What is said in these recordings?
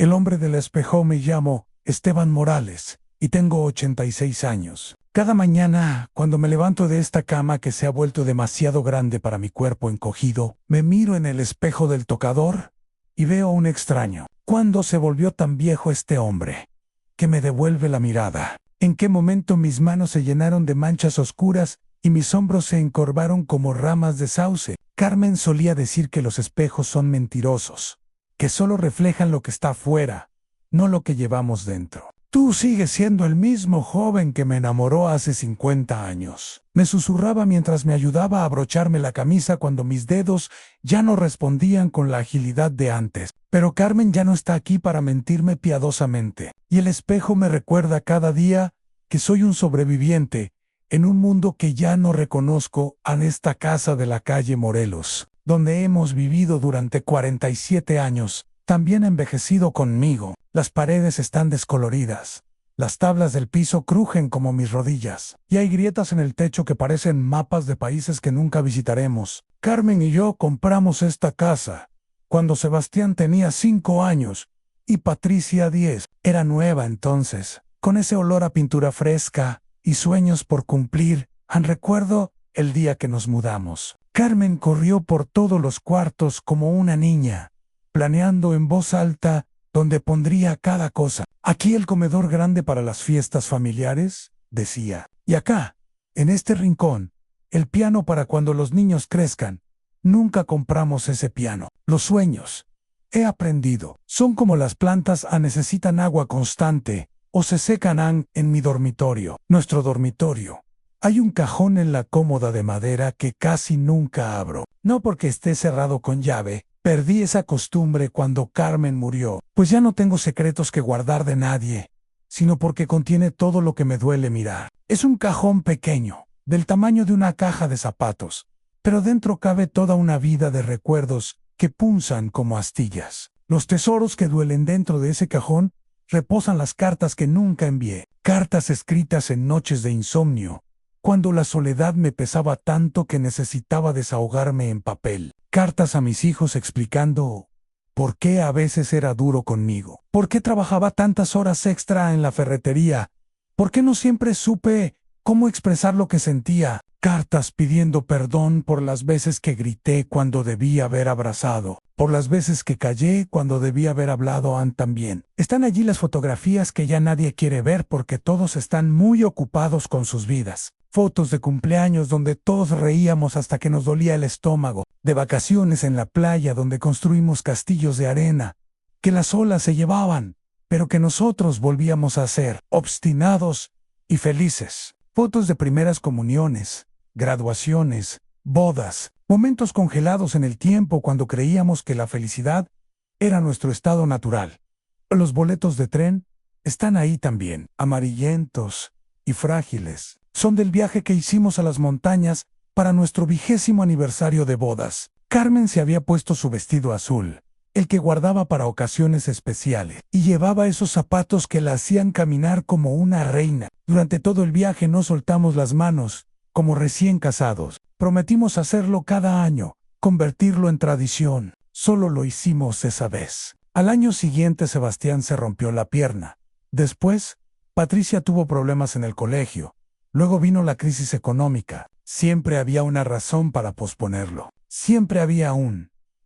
El hombre del espejo. Me llamo Esteban Morales y tengo 86 años. Cada mañana, cuando me levanto de esta cama que se ha vuelto demasiado grande para mi cuerpo encogido, me miro en el espejo del tocador y veo a un extraño. ¿Cuándo se volvió tan viejo este hombre que me devuelve la mirada? ¿En qué momento mis manos se llenaron de manchas oscuras y mis hombros se encorvaron como ramas de sauce? Carmen solía decir que los espejos son mentirosos, que solo reflejan lo que está afuera, no lo que llevamos dentro. Tú sigues siendo el mismo joven que me enamoró hace 50 años. Me susurraba mientras me ayudaba a abrocharme la camisa cuando mis dedos ya no respondían con la agilidad de antes. Pero Carmen ya no está aquí para mentirme piadosamente. Y el espejo me recuerda cada día que soy un sobreviviente en un mundo que ya no reconozco, en esta casa de la calle Morelos, donde hemos vivido durante 47 años. También ha envejecido conmigo. Las paredes están descoloridas. Las tablas del piso crujen como mis rodillas. Y hay grietas en el techo que parecen mapas de países que nunca visitaremos. Carmen y yo compramos esta casa cuando Sebastián tenía 5 años y Patricia 10. Era nueva entonces, con ese olor a pintura fresca y sueños por cumplir. Recuerdo el día que nos mudamos. Carmen corrió por todos los cuartos como una niña, planeando en voz alta dónde pondría cada cosa. Aquí el comedor grande para las fiestas familiares, decía. Y acá, en este rincón, el piano para cuando los niños crezcan. Nunca compramos ese piano. Los sueños, he aprendido, son como las plantas, necesitan agua constante o se secan. En mi dormitorio, nuestro dormitorio, hay un cajón en la cómoda de madera que casi nunca abro. No porque esté cerrado con llave. Perdí esa costumbre cuando Carmen murió, pues ya no tengo secretos que guardar de nadie, sino porque contiene todo lo que me duele mirar. Es un cajón pequeño, del tamaño de una caja de zapatos, pero dentro cabe toda una vida de recuerdos que punzan como astillas. Los tesoros que duelen dentro de ese cajón reposan las cartas que nunca envié, cartas escritas en noches de insomnio, cuando la soledad me pesaba tanto que necesitaba desahogarme en papel. Cartas a mis hijos explicando por qué a veces era duro conmigo, por qué trabajaba tantas horas extra en la ferretería, por qué no siempre supe cómo expresar lo que sentía. Cartas pidiendo perdón por las veces que grité cuando debía haber abrazado, por las veces que callé cuando debía haber hablado. También están allí las fotografías que ya nadie quiere ver porque todos están muy ocupados con sus vidas. Fotos de cumpleaños donde todos reíamos hasta que nos dolía el estómago, de vacaciones en la playa donde construimos castillos de arena, que las olas se llevaban, pero que nosotros volvíamos a ser, obstinados y felices. Fotos de primeras comuniones, graduaciones, bodas, momentos congelados en el tiempo cuando creíamos que la felicidad era nuestro estado natural. Los boletos de tren están ahí también, amarillentos y frágiles. Son del viaje que hicimos a las montañas para nuestro 20º aniversario de bodas. Carmen se había puesto su vestido azul, el que guardaba para ocasiones especiales, y llevaba esos zapatos que la hacían caminar como una reina. Durante todo el viaje no soltamos las manos, como recién casados. Prometimos hacerlo cada año, convertirlo en tradición. Solo lo hicimos esa vez. Al año siguiente Sebastián se rompió la pierna. Después, Patricia tuvo problemas en el colegio. Luego vino la crisis económica. Siempre había una razón para posponerlo. Siempre había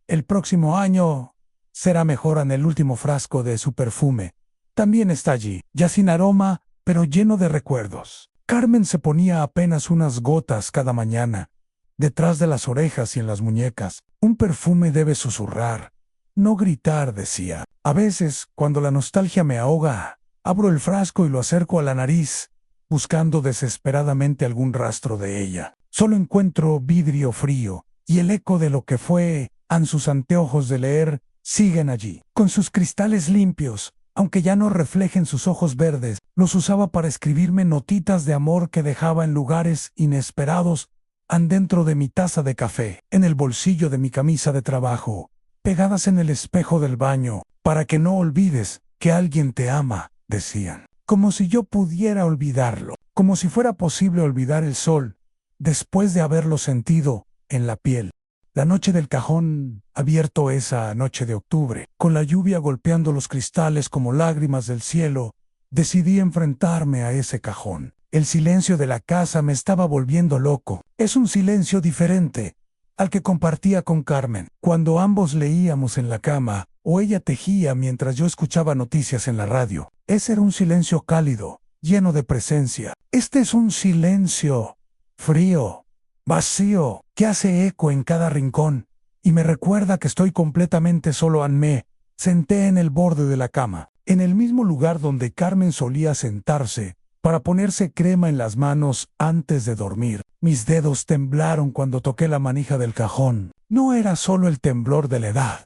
el próximo año será mejor. En el último frasco de su perfume también está allí, ya sin aroma, pero lleno de recuerdos. Carmen se ponía apenas unas gotas cada mañana, detrás de las orejas y en las muñecas. Un perfume debe susurrar, no gritar, decía. A veces, cuando la nostalgia me ahoga, abro el frasco y lo acerco a la nariz, buscando desesperadamente algún rastro de ella. Solo encuentro vidrio frío y el eco de lo que fue. Sus anteojos de leer siguen allí, con sus cristales limpios, aunque ya no reflejen sus ojos verdes. Los usaba para escribirme notitas de amor que dejaba en lugares inesperados, dentro de mi taza de café, en el bolsillo de mi camisa de trabajo, pegadas en el espejo del baño, para que no olvides que alguien te ama, decían. Como si yo pudiera olvidarlo, como si fuera posible olvidar el sol, después de haberlo sentido en la piel. La noche del cajón abierto esa noche de octubre, con la lluvia golpeando los cristales como lágrimas del cielo, decidí enfrentarme a ese cajón. El silencio de la casa me estaba volviendo loco. Es un silencio diferente al que compartía con Carmen, cuando ambos leíamos en la cama o ella tejía mientras yo escuchaba noticias en la radio. Ese era un silencio cálido, lleno de presencia. Este es un silencio frío, vacío, que hace eco en cada rincón y me recuerda que estoy completamente solo. Me senté en el borde de la cama, en el mismo lugar donde Carmen solía sentarse para ponerse crema en las manos antes de dormir. Mis dedos temblaron cuando toqué la manija del cajón. No era solo el temblor de la edad,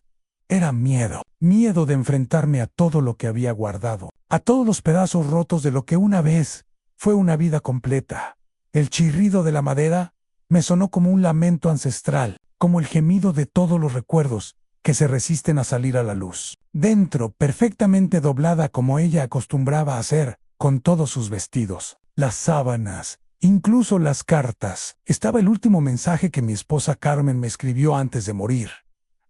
era miedo. Miedo de enfrentarme a todo lo que había guardado, a todos los pedazos rotos de lo que una vez fue una vida completa. El chirrido de la madera me sonó como un lamento ancestral, como el gemido de todos los recuerdos que se resisten a salir a la luz. Dentro, perfectamente doblada como ella acostumbraba a hacer, con todos sus vestidos, las sábanas, incluso las cartas, estaba el último mensaje que mi esposa Carmen me escribió antes de morir.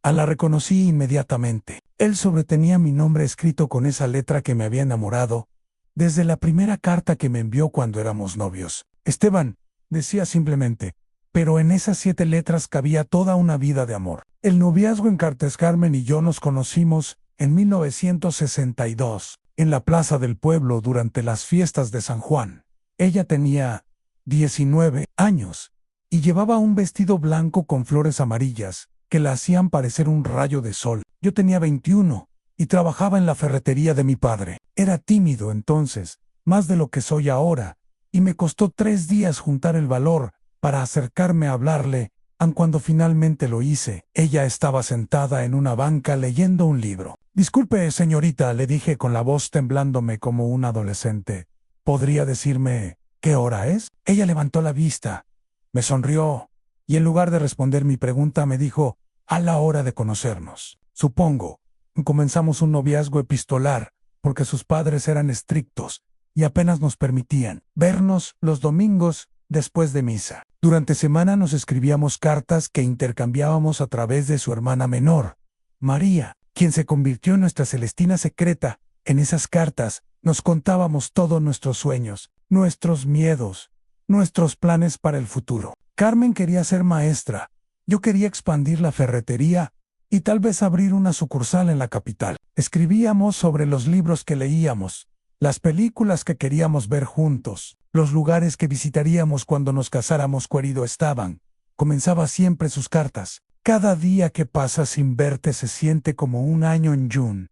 La reconocí inmediatamente. Él sobretenía mi nombre escrito con esa letra que me había enamorado desde la primera carta que me envió cuando éramos novios. Esteban, decía simplemente, pero en esas 7 letras cabía toda una vida de amor. El noviazgo en cartas. Carmen y yo nos conocimos en 1962, en la plaza del pueblo durante las fiestas de San Juan. Ella tenía 19 años y llevaba un vestido blanco con flores amarillas que la hacían parecer un rayo de sol. Yo tenía 21 y trabajaba en la ferretería de mi padre. Era tímido entonces, más de lo que soy ahora, y me costó 3 días juntar el valor para acercarme a hablarle, aun cuando finalmente lo hice. Ella estaba sentada en una banca leyendo un libro. Disculpe, señorita, le dije con la voz temblándome como un adolescente. ¿Podría decirme qué hora es? Ella levantó la vista, me sonrió, y en lugar de responder mi pregunta me dijo, a la hora de conocernos. Supongo. Comenzamos un noviazgo epistolar, porque sus padres eran estrictos, y apenas nos permitían vernos los domingos después de misa. Durante semana nos escribíamos cartas que intercambiábamos a través de su hermana menor, María, quien se convirtió en nuestra Celestina secreta. En esas cartas nos contábamos todos nuestros sueños, nuestros miedos, nuestros planes para el futuro. Carmen quería ser maestra, yo quería expandir la ferretería y tal vez abrir una sucursal en la capital. Escribíamos sobre los libros que leíamos, las películas que queríamos ver juntos, los lugares que visitaríamos cuando nos casáramos. Querido Esteban, comenzaba siempre sus cartas. Cada día que pasa sin verte se siente como un año en June.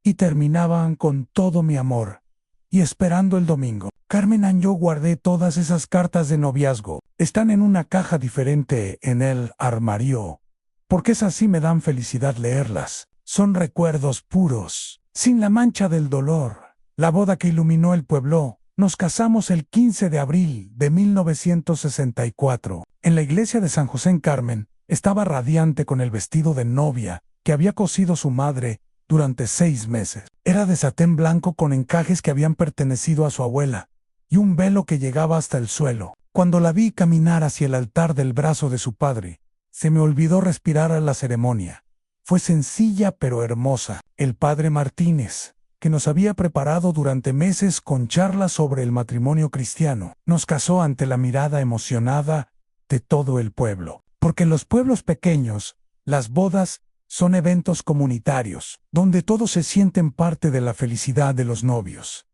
Y terminaban con todo mi amor. Y esperando el domingo. Carmen y yo guardé todas esas cartas de noviazgo. Están en una caja diferente en el armario. Porque esas sí me dan felicidad leerlas. Son recuerdos puros, sin la mancha del dolor. La boda que iluminó el pueblo. Nos casamos el 15 de abril de 1964. En la iglesia de San José en Carmen, estaba radiante con el vestido de novia que había cosido su madre durante 6 meses. Era de satén blanco con encajes que habían pertenecido a su abuela, y un velo que llegaba hasta el suelo. Cuando la vi caminar hacia el altar del brazo de su padre, se me olvidó respirar a la ceremonia. Fue sencilla pero hermosa. El padre Martínez, que nos había preparado durante meses con charlas sobre el matrimonio cristiano, nos casó ante la mirada emocionada de todo el pueblo. Porque en los pueblos pequeños, las bodas son eventos comunitarios, donde todos se sienten parte de la felicidad de los novios.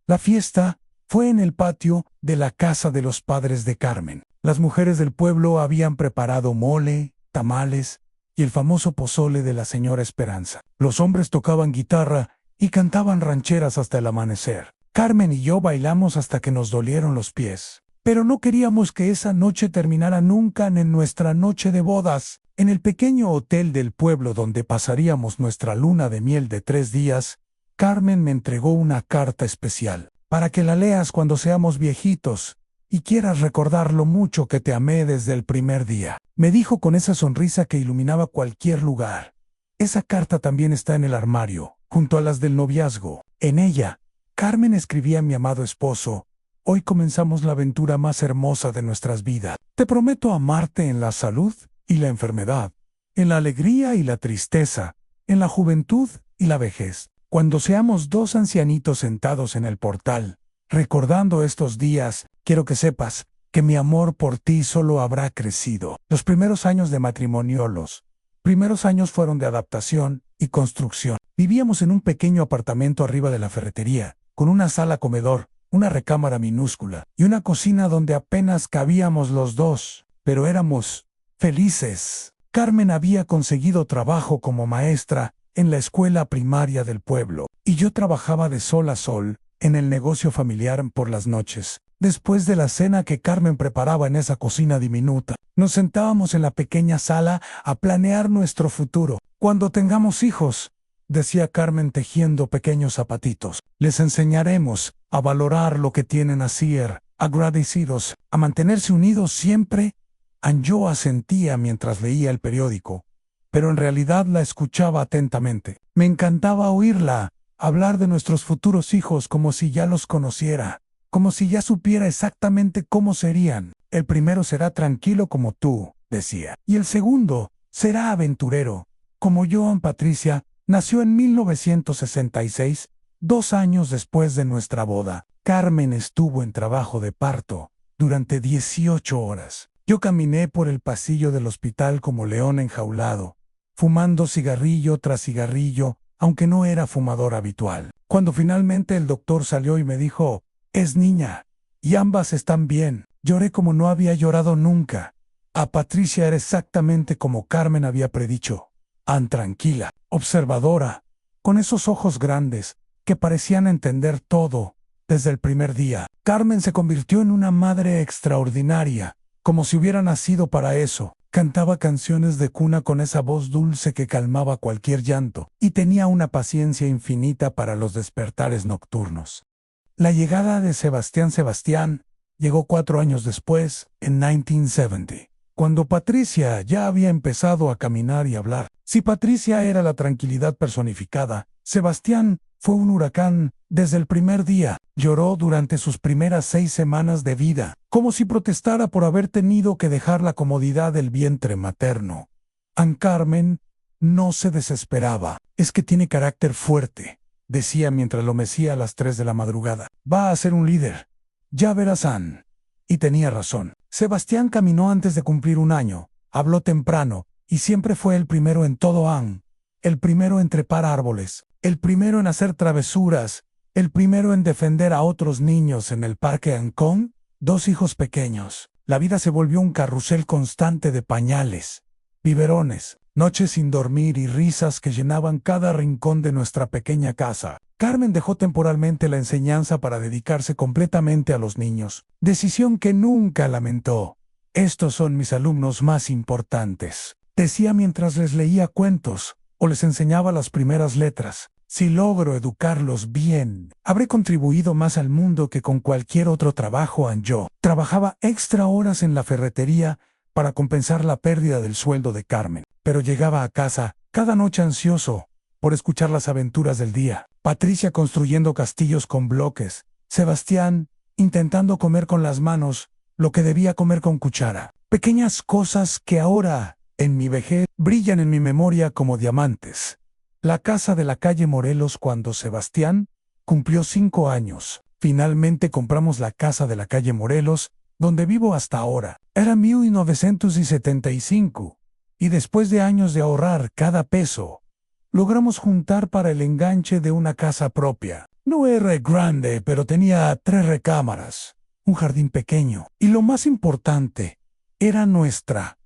La fiesta fue en el patio de la casa de los padres de Carmen. Las mujeres del pueblo habían preparado mole, tamales y el famoso pozole de la señora Esperanza. Los hombres tocaban guitarra y cantaban rancheras hasta el amanecer. Carmen y yo bailamos hasta que nos dolieron los pies. Pero no queríamos que esa noche terminara nunca en nuestra noche de bodas. En el pequeño hotel del pueblo donde pasaríamos nuestra luna de miel de 3 días, Carmen me entregó una carta especial, para que la leas cuando seamos viejitos y quieras recordar lo mucho que te amé desde el primer día. Me dijo con esa sonrisa que iluminaba cualquier lugar. Esa carta también está en el armario, junto a las del noviazgo. En ella, Carmen escribía a mi amado esposo: hoy comenzamos la aventura más hermosa de nuestras vidas. Te prometo amarte en la salud y la enfermedad, en la alegría y la tristeza, en la juventud y la vejez. Cuando seamos dos ancianitos sentados en el portal, recordando estos días, quiero que sepas que mi amor por ti solo habrá crecido. Los primeros años de matrimonio, los primeros años fueron de adaptación y construcción. Vivíamos en un pequeño apartamento arriba de la ferretería, con una sala comedor, una recámara minúscula y una cocina donde apenas cabíamos los dos, pero éramos felices. Carmen había conseguido trabajo como maestra en la escuela primaria del pueblo, y yo trabajaba de sol a sol en el negocio familiar por las noches. Después de la cena que Carmen preparaba en esa cocina diminuta, nos sentábamos en la pequeña sala a planear nuestro futuro. Cuando tengamos hijos, decía Carmen tejiendo pequeños zapatitos, les enseñaremos a valorar lo que tienen, a ser agradecidos, a mantenerse unidos siempre. Yo asentía mientras leía el periódico, pero en realidad la escuchaba atentamente. Me encantaba oírla hablar de nuestros futuros hijos como si ya los conociera, como si ya supiera exactamente cómo serían. El primero será tranquilo como tú, decía, y el segundo será aventurero, como Joan. Patricia nació en 1966, 2 años después de nuestra boda. Carmen estuvo en trabajo de parto durante 18 horas. Yo caminé por el pasillo del hospital como león enjaulado, fumando cigarrillo tras cigarrillo, aunque no era fumador habitual. Cuando finalmente el doctor salió y me dijo, es niña, y ambas están bien, lloré como no había llorado nunca. A Patricia era exactamente como Carmen había predicho. Tranquila, observadora, con esos ojos grandes que parecían entender todo desde el primer día. Carmen se convirtió en una madre extraordinaria, como si hubiera nacido para eso. Cantaba canciones de cuna con esa voz dulce que calmaba cualquier llanto, y tenía una paciencia infinita para los despertares nocturnos. La llegada de Sebastián llegó 4 años después, en 1970, cuando Patricia ya había empezado a caminar y hablar. Si Patricia era la tranquilidad personificada, Sebastián fue un huracán desde el primer día. Lloró durante sus primeras 6 semanas de vida, como si protestara por haber tenido que dejar la comodidad del vientre materno. Carmen no se desesperaba. Es que tiene carácter fuerte, decía mientras lo mecía a las 3 de la madrugada. Va a ser un líder. Ya verás, Ann. Y tenía razón. Sebastián caminó antes de cumplir 1 año, habló temprano, y siempre fue el primero en todo, Ann. El primero en trepar árboles, el primero en hacer travesuras, el primero en defender a otros niños en el parque Ancón. 2 hijos pequeños. La vida se volvió un carrusel constante de pañales, biberones, noches sin dormir y risas que llenaban cada rincón de nuestra pequeña casa. Carmen dejó temporalmente la enseñanza para dedicarse completamente a los niños, decisión que nunca lamentó. Estos son mis alumnos más importantes, decía mientras les leía cuentos o les enseñaba las primeras letras. Si logro educarlos bien, habré contribuido más al mundo que con cualquier otro trabajo. Yo trabajaba extra horas en la ferretería para compensar la pérdida del sueldo de Carmen, pero llegaba a casa cada noche ansioso por escuchar las aventuras del día. Patricia construyendo castillos con bloques, Sebastián intentando comer con las manos lo que debía comer con cuchara. Pequeñas cosas que ahora, en mi vejez, brillan en mi memoria como diamantes. La casa de la calle Morelos cuando Sebastián cumplió 5 años. Finalmente compramos la casa de la calle Morelos, donde vivo hasta ahora. Era 1975, y después de años de ahorrar cada peso, logramos juntar para el enganche de una casa propia. No era grande, pero tenía 3 recámaras, un jardín pequeño, y lo más importante, era nuestra.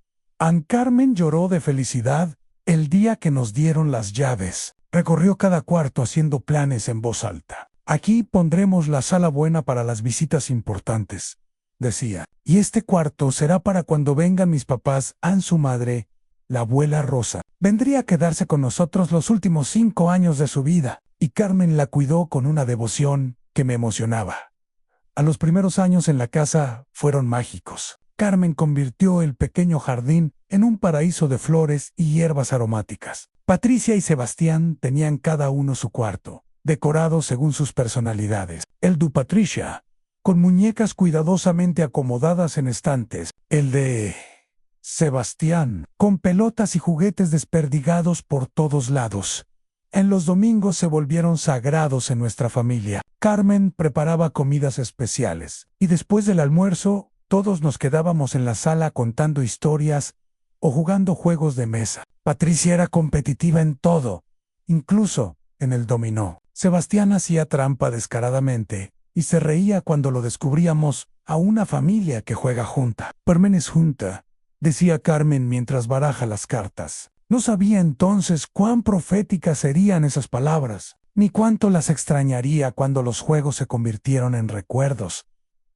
Carmen lloró de felicidad el día que nos dieron las llaves. Recorrió cada cuarto haciendo planes en voz alta. Aquí pondremos la sala buena para las visitas importantes, decía. Y este cuarto será para cuando vengan mis papás. Su madre, la abuela Rosa, vendría a quedarse con nosotros los últimos 5 años de su vida, y Carmen la cuidó con una devoción que me emocionaba. A los primeros años en la casa fueron mágicos. Carmen convirtió el pequeño jardín en un paraíso de flores y hierbas aromáticas. Patricia y Sebastián tenían cada uno su cuarto, decorado según sus personalidades. El de Patricia, con muñecas cuidadosamente acomodadas en estantes. El de Sebastián, con pelotas y juguetes desperdigados por todos lados. En los domingos se volvieron sagrados en nuestra familia. Carmen preparaba comidas especiales, y después del almuerzo, todos nos quedábamos en la sala contando historias o jugando juegos de mesa. Patricia era competitiva en todo, incluso en el dominó. Sebastián hacía trampa descaradamente y se reía cuando lo descubríamos a una familia que juega junta. Carmen es junta, decía Carmen mientras baraja las cartas. No sabía entonces cuán proféticas serían esas palabras, ni cuánto las extrañaría cuando los juegos se convirtieron en recuerdos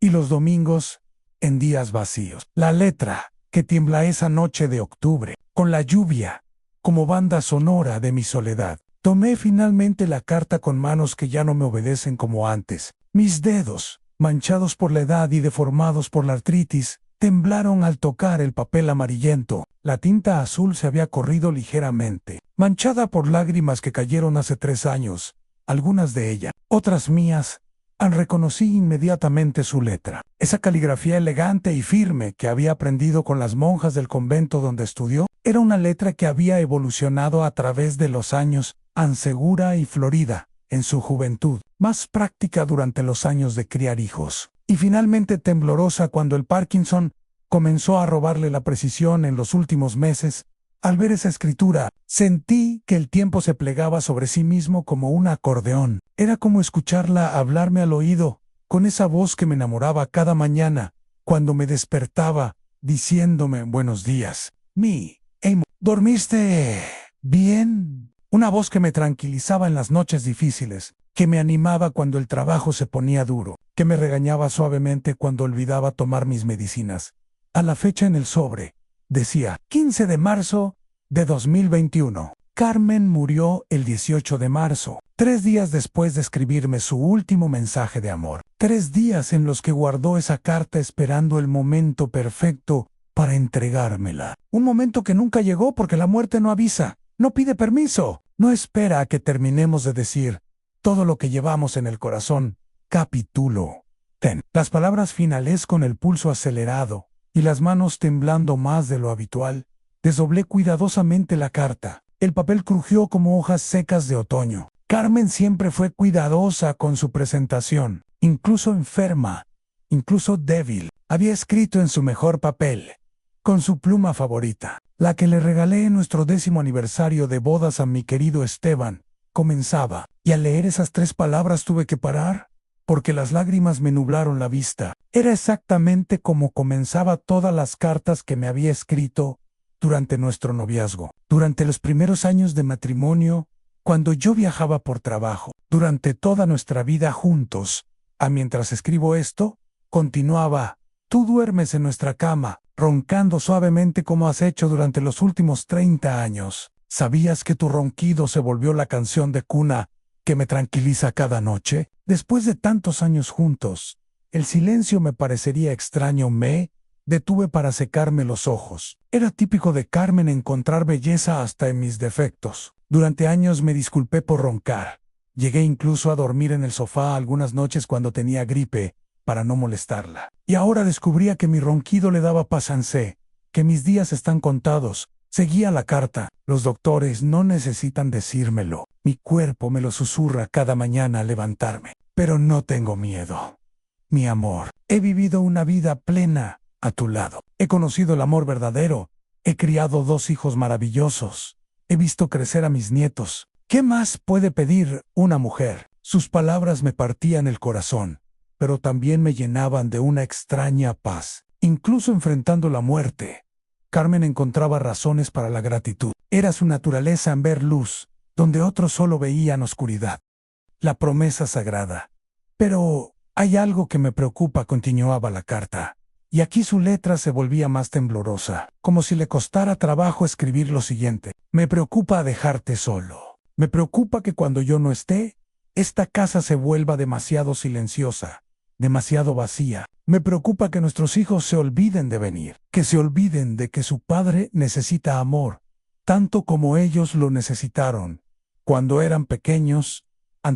y los domingos en días vacíos. La letra que tiembla esa noche de octubre, con la lluvia como banda sonora de mi soledad. Tomé finalmente la carta con manos que ya no me obedecen como antes. Mis dedos, manchados por la edad y deformados por la artritis, temblaron al tocar el papel amarillento. La tinta azul se había corrido ligeramente, manchada por lágrimas que cayeron hace 3 años, algunas de ellas, otras mías. Reconocí inmediatamente su letra. Esa caligrafía elegante y firme que había aprendido con las monjas del convento donde estudió, era una letra que había evolucionado a través de los años, ansegura y florida, en su juventud, más práctica durante los años de criar hijos, y finalmente temblorosa cuando el Parkinson comenzó a robarle la precisión en los últimos meses. Al ver esa escritura, sentí que el tiempo se plegaba sobre sí mismo como un acordeón. Era como escucharla hablarme al oído, con esa voz que me enamoraba cada mañana, cuando me despertaba, diciéndome buenos días. ¿Dormiste bien? Una voz que me tranquilizaba en las noches difíciles, que me animaba cuando el trabajo se ponía duro, que me regañaba suavemente cuando olvidaba tomar mis medicinas. A la fecha en el sobre, decía 15 de marzo de 2021. Carmen murió el 18 de marzo, 3 días después de escribirme su último mensaje de amor. 3 días en los que guardó esa carta esperando el momento perfecto para entregármela. Un momento que nunca llegó porque la muerte no avisa, no pide permiso, no espera a que terminemos de decir todo lo que llevamos en el corazón. Capítulo 10. Las palabras finales con el pulso acelerado y las manos temblando más de lo habitual, desdoblé cuidadosamente la carta. El papel crujió como hojas secas de otoño. Carmen siempre fue cuidadosa con su presentación, incluso enferma, incluso débil. Había escrito en su mejor papel, con su pluma favorita, la que le regalé en nuestro 10º aniversario de bodas a mi querido Esteban. Comenzaba, y al leer esas 3 palabras tuve que parar, porque las lágrimas me nublaron la vista. Era exactamente como comenzaba todas las cartas que me había escrito durante nuestro noviazgo, durante los primeros años de matrimonio, cuando yo viajaba por trabajo, durante toda nuestra vida juntos. Mientras escribo esto, continuaba, tú duermes en nuestra cama, roncando suavemente como has hecho durante los últimos 30 años. ¿Sabías que tu ronquido se volvió la canción de cuna que me tranquiliza cada noche? Después de tantos años juntos, el silencio me parecería extraño. Me detuve para secarme los ojos. Era típico de Carmen encontrar belleza hasta en mis defectos. Durante años me disculpé por roncar. Llegué incluso a dormir en el sofá algunas noches cuando tenía gripe, para no molestarla. Y ahora descubría que mi ronquido le daba paz. Que mis días están contados. Seguía la carta. Los doctores no necesitan decírmelo. Mi cuerpo me lo susurra cada mañana al levantarme. Pero no tengo miedo. Mi amor, he vivido una vida plena a tu lado. He conocido el amor verdadero. He criado 2 hijos maravillosos. He visto crecer a mis nietos. ¿Qué más puede pedir una mujer? Sus palabras me partían el corazón, pero también me llenaban de una extraña paz. Incluso enfrentando la muerte, Carmen encontraba razones para la gratitud. Era su naturaleza en ver luz, donde otros solo veían oscuridad. La promesa sagrada. Pero hay algo que me preocupa, continuaba la carta. Y aquí su letra se volvía más temblorosa, como si le costara trabajo escribir lo siguiente. Me preocupa dejarte solo. Me preocupa que cuando yo no esté, esta casa se vuelva demasiado silenciosa, demasiado vacía. Me preocupa que nuestros hijos se olviden de venir, que se olviden de que su padre necesita amor, tanto como ellos lo necesitaron. Cuando eran pequeños,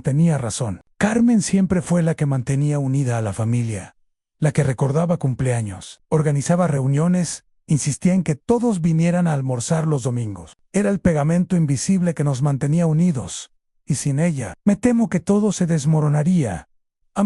tenía razón. Carmen siempre fue la que mantenía unida a la familia, la que recordaba cumpleaños, organizaba reuniones Insistía en que todos vinieran a almorzar los domingos. Era el pegamento invisible que nos mantenía unidos. Y sin ella, me temo que todo se desmoronaría.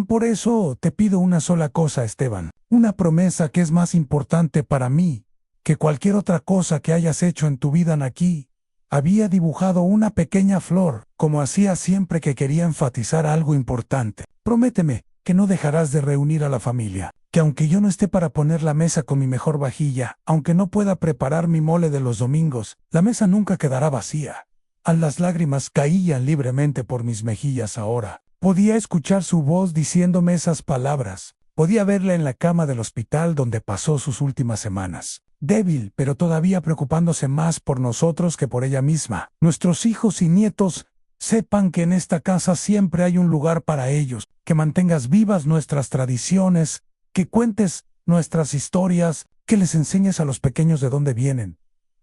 Por eso te pido una sola cosa, Esteban. Una promesa que es más importante para mí que cualquier otra cosa que hayas hecho en tu vida aquí. Había dibujado una pequeña flor, como hacía siempre que quería enfatizar algo importante. Prométeme que no dejarás de reunir a la familia, que aunque yo no esté para poner la mesa con mi mejor vajilla, aunque no pueda preparar mi mole de los domingos, la mesa nunca quedará vacía. Las lágrimas caían libremente por mis mejillas ahora. Podía escuchar su voz diciéndome esas palabras. Podía verla en la cama del hospital donde pasó sus últimas semanas. Débil, pero todavía preocupándose más por nosotros que por ella misma. Nuestros hijos y nietos sepan que en esta casa siempre hay un lugar para ellos, que mantengas vivas nuestras tradiciones, que cuentes nuestras historias, que les enseñes a los pequeños de dónde vienen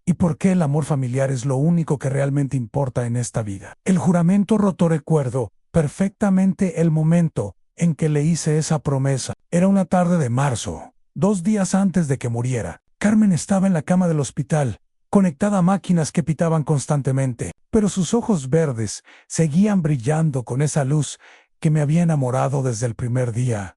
y por qué el amor familiar es lo único que realmente importa en esta vida. El juramento roto. Recuerdo perfectamente el momento en que le hice esa promesa. Era una tarde de marzo, 2 días antes de que muriera. Carmen estaba en la cama del hospital, conectada a máquinas que pitaban constantemente, pero sus ojos verdes seguían brillando con esa luz que me había enamorado desde el primer día.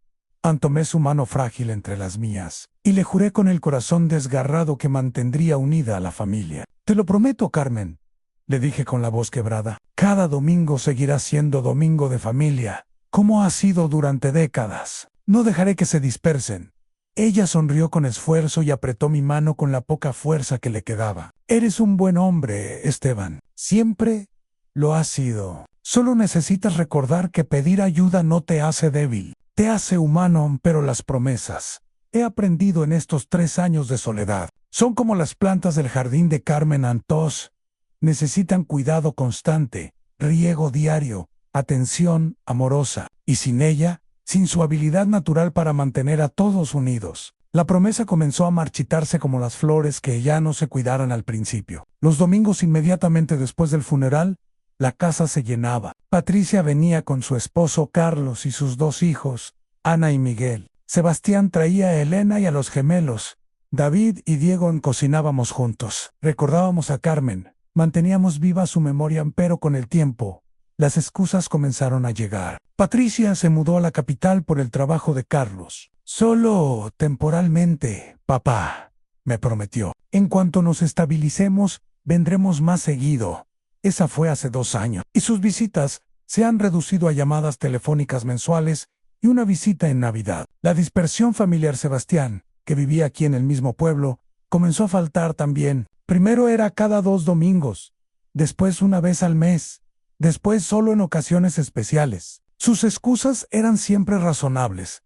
Tomé su mano frágil entre las mías y le juré con el corazón desgarrado que mantendría unida a la familia. Te lo prometo, Carmen, le dije con la voz quebrada. Cada domingo seguirá siendo domingo de familia, como ha sido durante décadas. No dejaré que se dispersen. Ella sonrió con esfuerzo y apretó mi mano con la poca fuerza que le quedaba. Eres un buen hombre, Esteban. Siempre lo has sido. Solo necesitas recordar que pedir ayuda no te hace débil. Te hace humano, pero las promesas, he aprendido en estos 3 años de soledad, son como las plantas del jardín de Carmen Antós. Necesitan cuidado constante, riego diario, atención amorosa, y sin ella, sin su habilidad natural para mantener a todos unidos. La promesa comenzó a marchitarse como las flores que ya no se cuidaran al principio. Los domingos inmediatamente después del funeral, la casa se llenaba. Patricia venía con su esposo Carlos y sus 2 hijos, Ana y Miguel. Sebastián traía a Elena y a los gemelos. David y Diego cocinábamos juntos. Recordábamos a Carmen. Manteníamos viva su memoria, pero con el tiempo, las excusas comenzaron a llegar. Patricia se mudó a la capital por el trabajo de Carlos. Solo temporalmente, papá, me prometió. En cuanto nos estabilicemos, vendremos más seguido. Esa fue hace 2 años, y sus visitas se han reducido a llamadas telefónicas mensuales y una visita en Navidad. La dispersión familiar. Sebastián, que vivía aquí en el mismo pueblo, comenzó a faltar también. Primero era cada 2 domingos, después una vez al mes, después solo en ocasiones especiales. Sus excusas eran siempre razonables.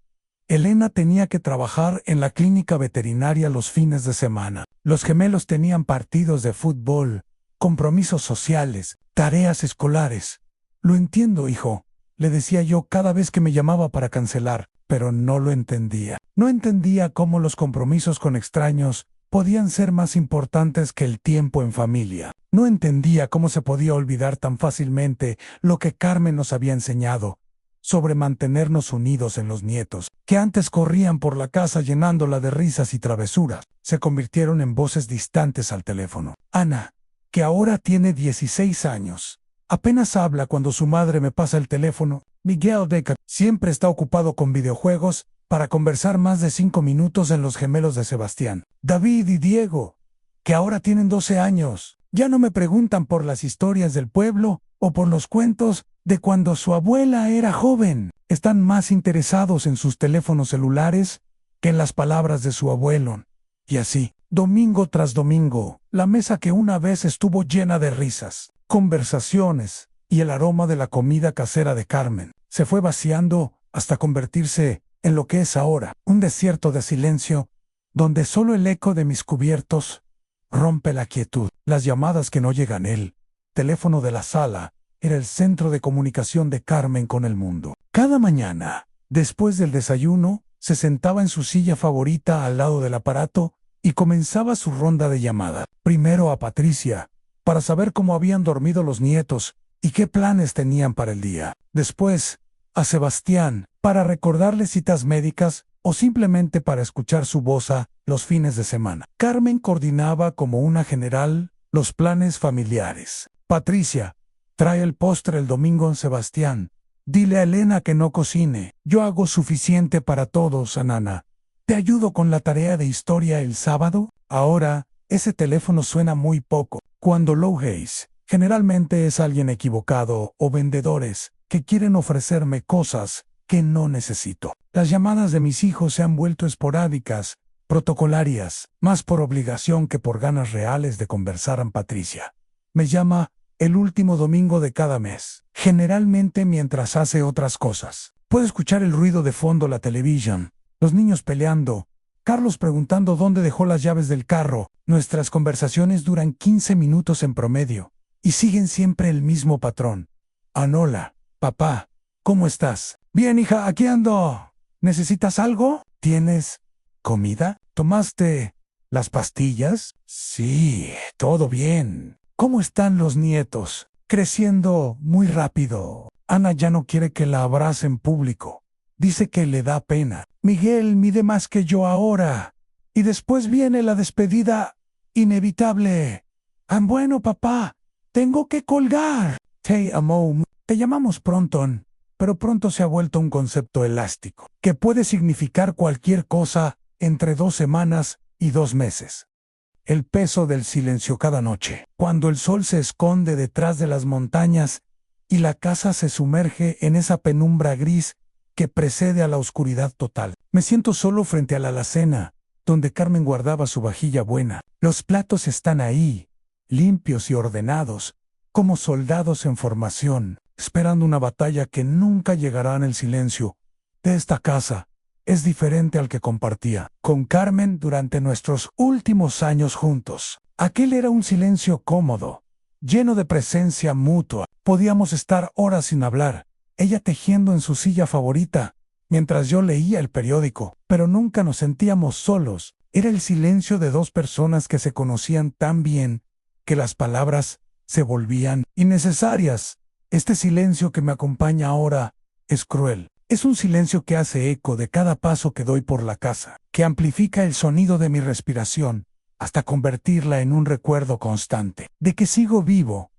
Elena tenía que trabajar en la clínica veterinaria los fines de semana. Los gemelos tenían partidos de fútbol, compromisos sociales, tareas escolares. Lo entiendo, hijo, le decía yo cada vez que me llamaba para cancelar, pero no lo entendía. No entendía cómo los compromisos con extraños podían ser más importantes que el tiempo en familia. No entendía cómo se podía olvidar tan fácilmente lo que Carmen nos había enseñado sobre mantenernos unidos en los nietos, que antes corrían por la casa llenándola de risas y travesuras. Se convirtieron en voces distantes al teléfono. Ana, que ahora tiene 16 años, apenas habla cuando su madre me pasa el teléfono. Miguel Deca siempre está ocupado con videojuegos para conversar más de 5 minutos en los gemelos de Sebastián. David y Diego, que ahora tienen 12 años, ya no me preguntan por las historias del pueblo o por los cuentos de cuando su abuela era joven. Están más interesados en sus teléfonos celulares que en las palabras de su abuelo. Y así, domingo tras domingo, la mesa que una vez estuvo llena de risas, conversaciones y el aroma de la comida casera de Carmen, se fue vaciando hasta convertirse en lo que es ahora, un desierto de silencio, donde solo el eco de mis cubiertos rompe la quietud. Las llamadas que no llegan. El teléfono de la sala era el centro de comunicación de Carmen con el mundo. Cada mañana, después del desayuno, se sentaba en su silla favorita al lado del aparato y comenzaba su ronda de llamadas. Primero a Patricia, para saber cómo habían dormido los nietos y qué planes tenían para el día. Después, a Sebastián, para recordarle citas médicas o simplemente para escuchar su voz los fines de semana. Carmen coordinaba como una general los planes familiares. Patricia, trae el postre el domingo en Sebastián. Dile a Elena que no cocine. Yo hago suficiente para todos, Anana. ¿Te ayudo con la tarea de historia el sábado? Ahora, ese teléfono suena muy poco. Cuando lo hace, generalmente es alguien equivocado o vendedores que quieren ofrecerme cosas que no necesito. Las llamadas de mis hijos se han vuelto esporádicas, protocolarias, más por obligación que por ganas reales de conversar con Patricia. Me llama el último domingo de cada mes, generalmente mientras hace otras cosas. Puedo escuchar el ruido de fondo, la televisión, los niños peleando, Carlos preguntando dónde dejó las llaves del carro. Nuestras conversaciones duran 15 minutos en promedio y siguen siempre el mismo patrón. Anola, papá, ¿cómo estás? Bien, hija, aquí ando. ¿Necesitas algo? ¿Tienes comida? ¿Tomaste las pastillas? Sí, todo bien. ¿Cómo están los nietos? Creciendo muy rápido. Ana ya no quiere que la abrace en público. Dice que le da pena. Miguel mide más que yo ahora. Y después viene la despedida inevitable. Bueno, papá, tengo que colgar. Te amo. Te llamamos Pronton, pero pronto se ha vuelto un concepto elástico, que puede significar cualquier cosa entre 2 semanas y 2 meses. El peso del silencio cada noche, cuando el sol se esconde detrás de las montañas y la casa se sumerge en esa penumbra gris que precede a la oscuridad total. Me siento solo frente a la alacena, donde Carmen guardaba su vajilla buena. Los platos están ahí, limpios y ordenados, como soldados en formación, esperando una batalla que nunca llegará en el silencio de esta casa. Es diferente al que compartía con Carmen durante nuestros últimos años juntos. Aquel era un silencio cómodo, lleno de presencia mutua. Podíamos estar horas sin hablar, ella tejiendo en su silla favorita, mientras yo leía el periódico, pero nunca nos sentíamos solos. Era el silencio de 2 personas que se conocían tan bien que las palabras se volvían innecesarias. Este silencio que me acompaña ahora es cruel. Es un silencio que hace eco de cada paso que doy por la casa, que amplifica el sonido de mi respiración hasta convertirla en un recuerdo constante de que sigo vivo,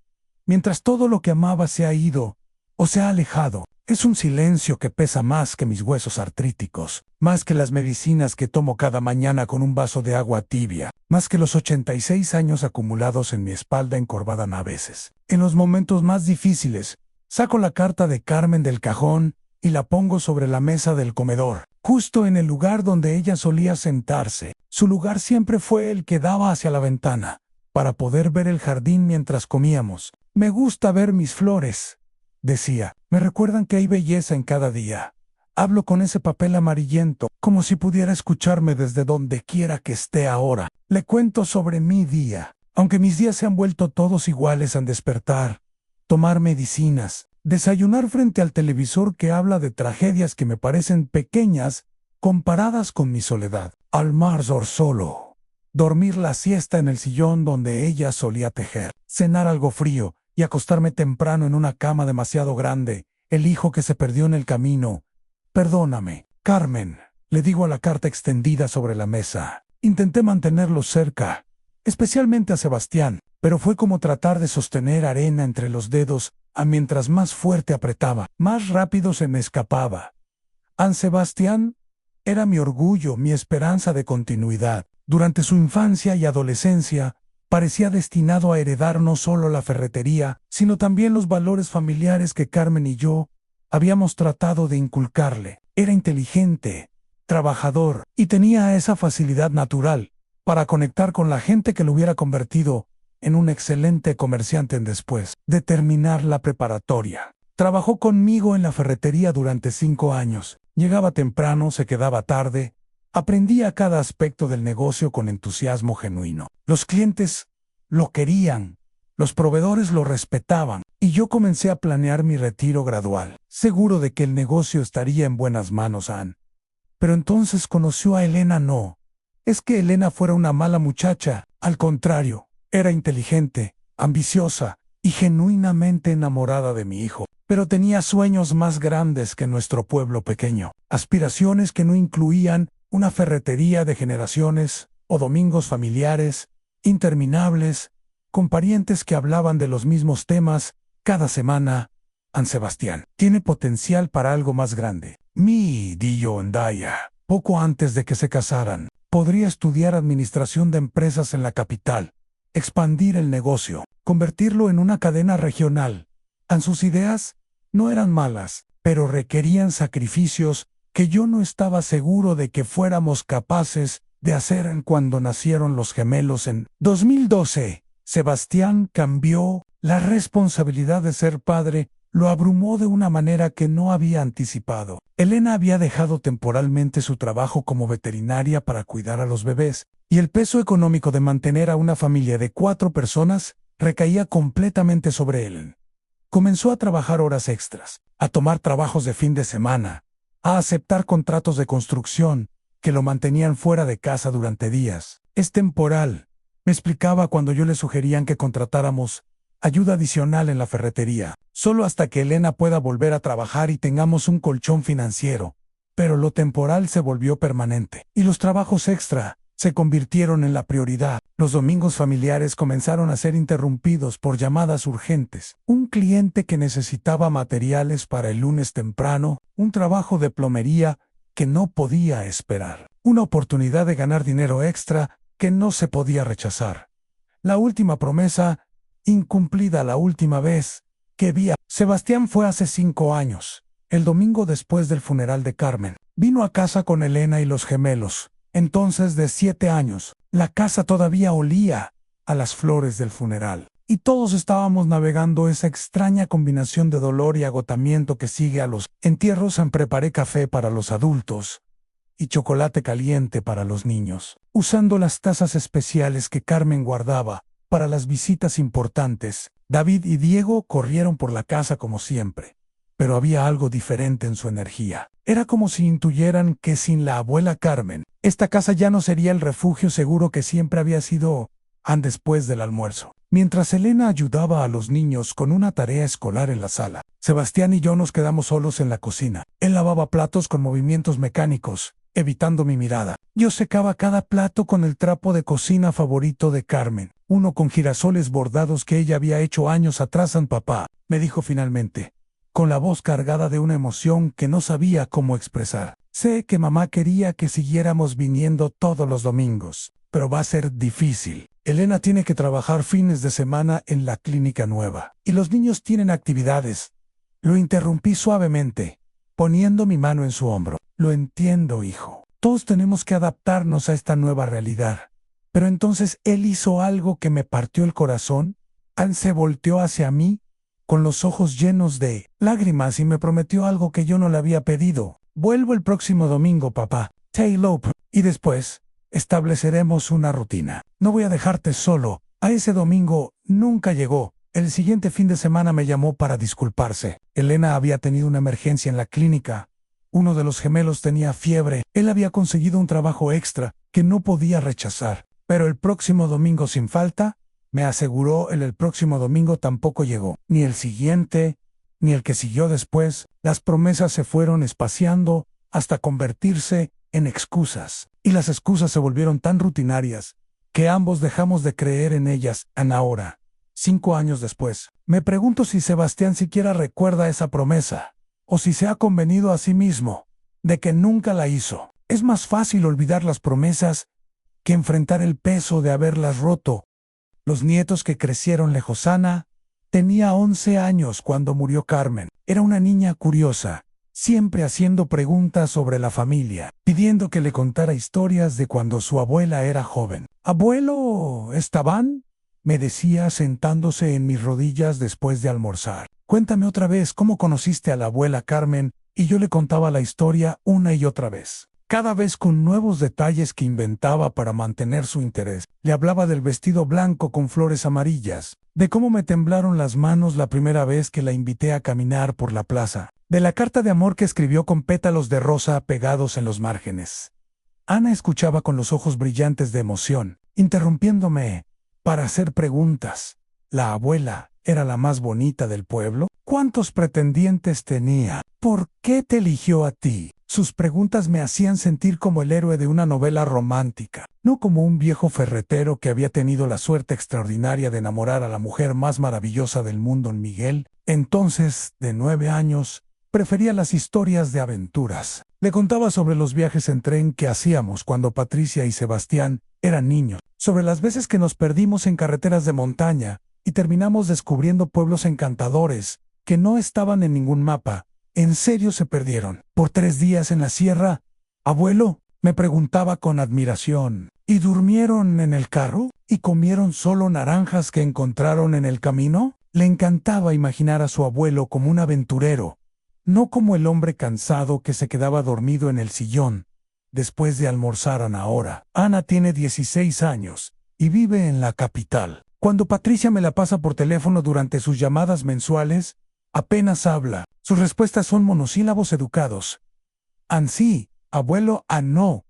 mientras todo lo que amaba se ha ido o se ha alejado. Es un silencio que pesa más que mis huesos artríticos, más que las medicinas que tomo cada mañana con un vaso de agua tibia, más que los 86 años acumulados en mi espalda encorvada a veces. En los momentos más difíciles, saco la carta de Carmen del cajón y la pongo sobre la mesa del comedor, justo en el lugar donde ella solía sentarse. Su lugar siempre fue el que daba hacia la ventana, para poder ver el jardín mientras comíamos. Me gusta ver mis flores, decía. Me recuerdan que hay belleza en cada día. Hablo con ese papel amarillento, como si pudiera escucharme desde donde quiera que esté ahora. Le cuento sobre mi día, aunque mis días se han vuelto todos iguales al despertar, tomar medicinas, desayunar frente al televisor que habla de tragedias que me parecen pequeñas comparadas con mi soledad, almorzar solo, dormir la siesta en el sillón donde ella solía tejer, cenar algo frío y acostarme temprano en una cama demasiado grande, el hijo que se perdió en el camino. Perdóname, Carmen, le digo a la carta extendida sobre la mesa. Intenté mantenerlo cerca, especialmente a Sebastián, pero fue como tratar de sostener arena entre los dedos. Mientras más fuerte apretaba, más rápido se me escapaba. Sebastián era mi orgullo, mi esperanza de continuidad. Durante su infancia y adolescencia, parecía destinado a heredar no solo la ferretería, sino también los valores familiares que Carmen y yo habíamos tratado de inculcarle. Era inteligente, trabajador, y tenía esa facilidad natural para conectar con la gente que lo hubiera convertido en un excelente comerciante después de terminar la preparatoria. Trabajó conmigo en la ferretería durante 5 años. Llegaba temprano, se quedaba tarde. Aprendía cada aspecto del negocio con entusiasmo genuino. Los clientes lo querían, los proveedores lo respetaban, y yo comencé a planear mi retiro gradual, seguro de que el negocio estaría en buenas manos. Pero entonces conoció a Elena. No es que Elena fuera una mala muchacha, al contrario. Era inteligente, ambiciosa, y genuinamente enamorada de mi hijo. Pero tenía sueños más grandes que nuestro pueblo pequeño, aspiraciones que no incluían una ferretería de generaciones o domingos familiares interminables, con parientes que hablaban de los mismos temas cada semana. San Sebastián tiene potencial para algo más grande. Mi Dio Ndaya, poco antes de que se casaran, podría estudiar administración de empresas en la capital, expandir el negocio, convertirlo en una cadena regional. Sus ideas no eran malas, pero requerían sacrificios que yo no estaba seguro de que fuéramos capaces de hacer. Cuando nacieron los gemelos en 2012, Sebastián cambió. La responsabilidad de ser padre lo abrumó de una manera que no había anticipado. Elena había dejado temporalmente su trabajo como veterinaria para cuidar a los bebés, y el peso económico de mantener a una familia de 4 personas recaía completamente sobre él. Comenzó a trabajar horas extras, a tomar trabajos de fin de semana, a aceptar contratos de construcción que lo mantenían fuera de casa durante días. Es temporal, me explicaba cuando yo le sugerían que contratáramos ayuda adicional en la ferretería, solo hasta que Elena pueda volver a trabajar y tengamos un colchón financiero. Pero lo temporal se volvió permanente, y los trabajos extra se convirtieron en la prioridad. Los domingos familiares comenzaron a ser interrumpidos por llamadas urgentes. Un cliente que necesitaba materiales para el lunes temprano, un trabajo de plomería que no podía esperar, una oportunidad de ganar dinero extra que no se podía rechazar. La última promesa incumplida la última vez que vi a Sebastián fue hace 5 años, el domingo después del funeral de Carmen. Vino a casa con Elena y los gemelos, entonces de 7 años. La casa todavía olía a las flores del funeral, y todos estábamos navegando esa extraña combinación de dolor y agotamiento que sigue a los entierros. Preparé café para los adultos y chocolate caliente para los niños, usando las tazas especiales que Carmen guardaba para las visitas importantes. David y Diego corrieron por la casa como siempre, pero había algo diferente en su energía. Era como si intuyeran que sin la abuela Carmen, esta casa ya no sería el refugio seguro que siempre había sido. Después del almuerzo, mientras Elena ayudaba a los niños con una tarea escolar en la sala, Sebastián y yo nos quedamos solos en la cocina. Él lavaba platos con movimientos mecánicos, evitando mi mirada. Yo secaba cada plato con el trapo de cocina favorito de Carmen, uno con girasoles bordados que ella había hecho años atrás. Papá, me dijo finalmente, con la voz cargada de una emoción que no sabía cómo expresar. Sé que mamá quería que siguiéramos viniendo todos los domingos, pero va a ser difícil. Elena tiene que trabajar fines de semana en la clínica nueva, y los niños tienen actividades. Lo interrumpí suavemente, poniendo mi mano en su hombro. Lo entiendo, hijo. Todos tenemos que adaptarnos a esta nueva realidad. Pero entonces él hizo algo que me partió el corazón. Se volteó hacia mí, con los ojos llenos de lágrimas, y me prometió algo que yo no le había pedido. Vuelvo el próximo domingo, papá. Taylor. Y después estableceremos una rutina. No voy a dejarte solo. A ese domingo nunca llegó. El siguiente fin de semana me llamó para disculparse. Elena había tenido una emergencia en la clínica. Uno de los gemelos tenía fiebre. Él había conseguido un trabajo extra que no podía rechazar. Pero el próximo domingo sin falta, me aseguró. El próximo domingo tampoco llegó. Ni el siguiente, ni el que siguió después. Las promesas se fueron espaciando hasta convertirse en excusas. Y las excusas se volvieron tan rutinarias que ambos dejamos de creer en ellas. Ahora, 5 años después, me pregunto si Sebastián siquiera recuerda esa promesa, o si se ha convenido a sí mismo de que nunca la hizo. Es más fácil olvidar las promesas que enfrentar el peso de haberlas roto. Los nietos que crecieron lejos. Ana tenía 11 años cuando murió Carmen. Era una niña curiosa, siempre haciendo preguntas sobre la familia, pidiendo que le contara historias de cuando su abuela era joven. «Abuelo, ¿Estaban?», me decía sentándose en mis rodillas después de almorzar. «Cuéntame otra vez cómo conociste a la abuela Carmen», y yo le contaba la historia una y otra vez, cada vez con nuevos detalles que inventaba para mantener su interés. Le hablaba del vestido blanco con flores amarillas, de cómo me temblaron las manos la primera vez que la invité a caminar por la plaza, de la carta de amor que escribió con pétalos de rosa pegados en los márgenes. Ana escuchaba con los ojos brillantes de emoción, interrumpiéndome para hacer preguntas. ¿La abuela era la más bonita del pueblo? ¿Cuántos pretendientes tenía? ¿Por qué te eligió a ti? Sus preguntas me hacían sentir como el héroe de una novela romántica, no como un viejo ferretero que había tenido la suerte extraordinaria de enamorar a la mujer más maravillosa del mundo, en Miguel. Entonces, de 9 años, prefería las historias de aventuras. Le contaba sobre los viajes en tren que hacíamos cuando Patricia y Sebastián eran niños, sobre las veces que nos perdimos en carreteras de montaña y terminamos descubriendo pueblos encantadores que no estaban en ningún mapa. ¿En serio se perdieron por 3 días en la sierra? Abuelo, me preguntaba con admiración. ¿Y durmieron en el carro? ¿Y comieron solo naranjas que encontraron en el camino? Le encantaba imaginar a su abuelo como un aventurero, no como el hombre cansado que se quedaba dormido en el sillón después de almorzar a hora. Ana tiene 16 años y vive en la capital. Cuando Patricia me la pasa por teléfono durante sus llamadas mensuales, apenas habla. Sus respuestas son monosílabos educados. Ansí, abuelo, no.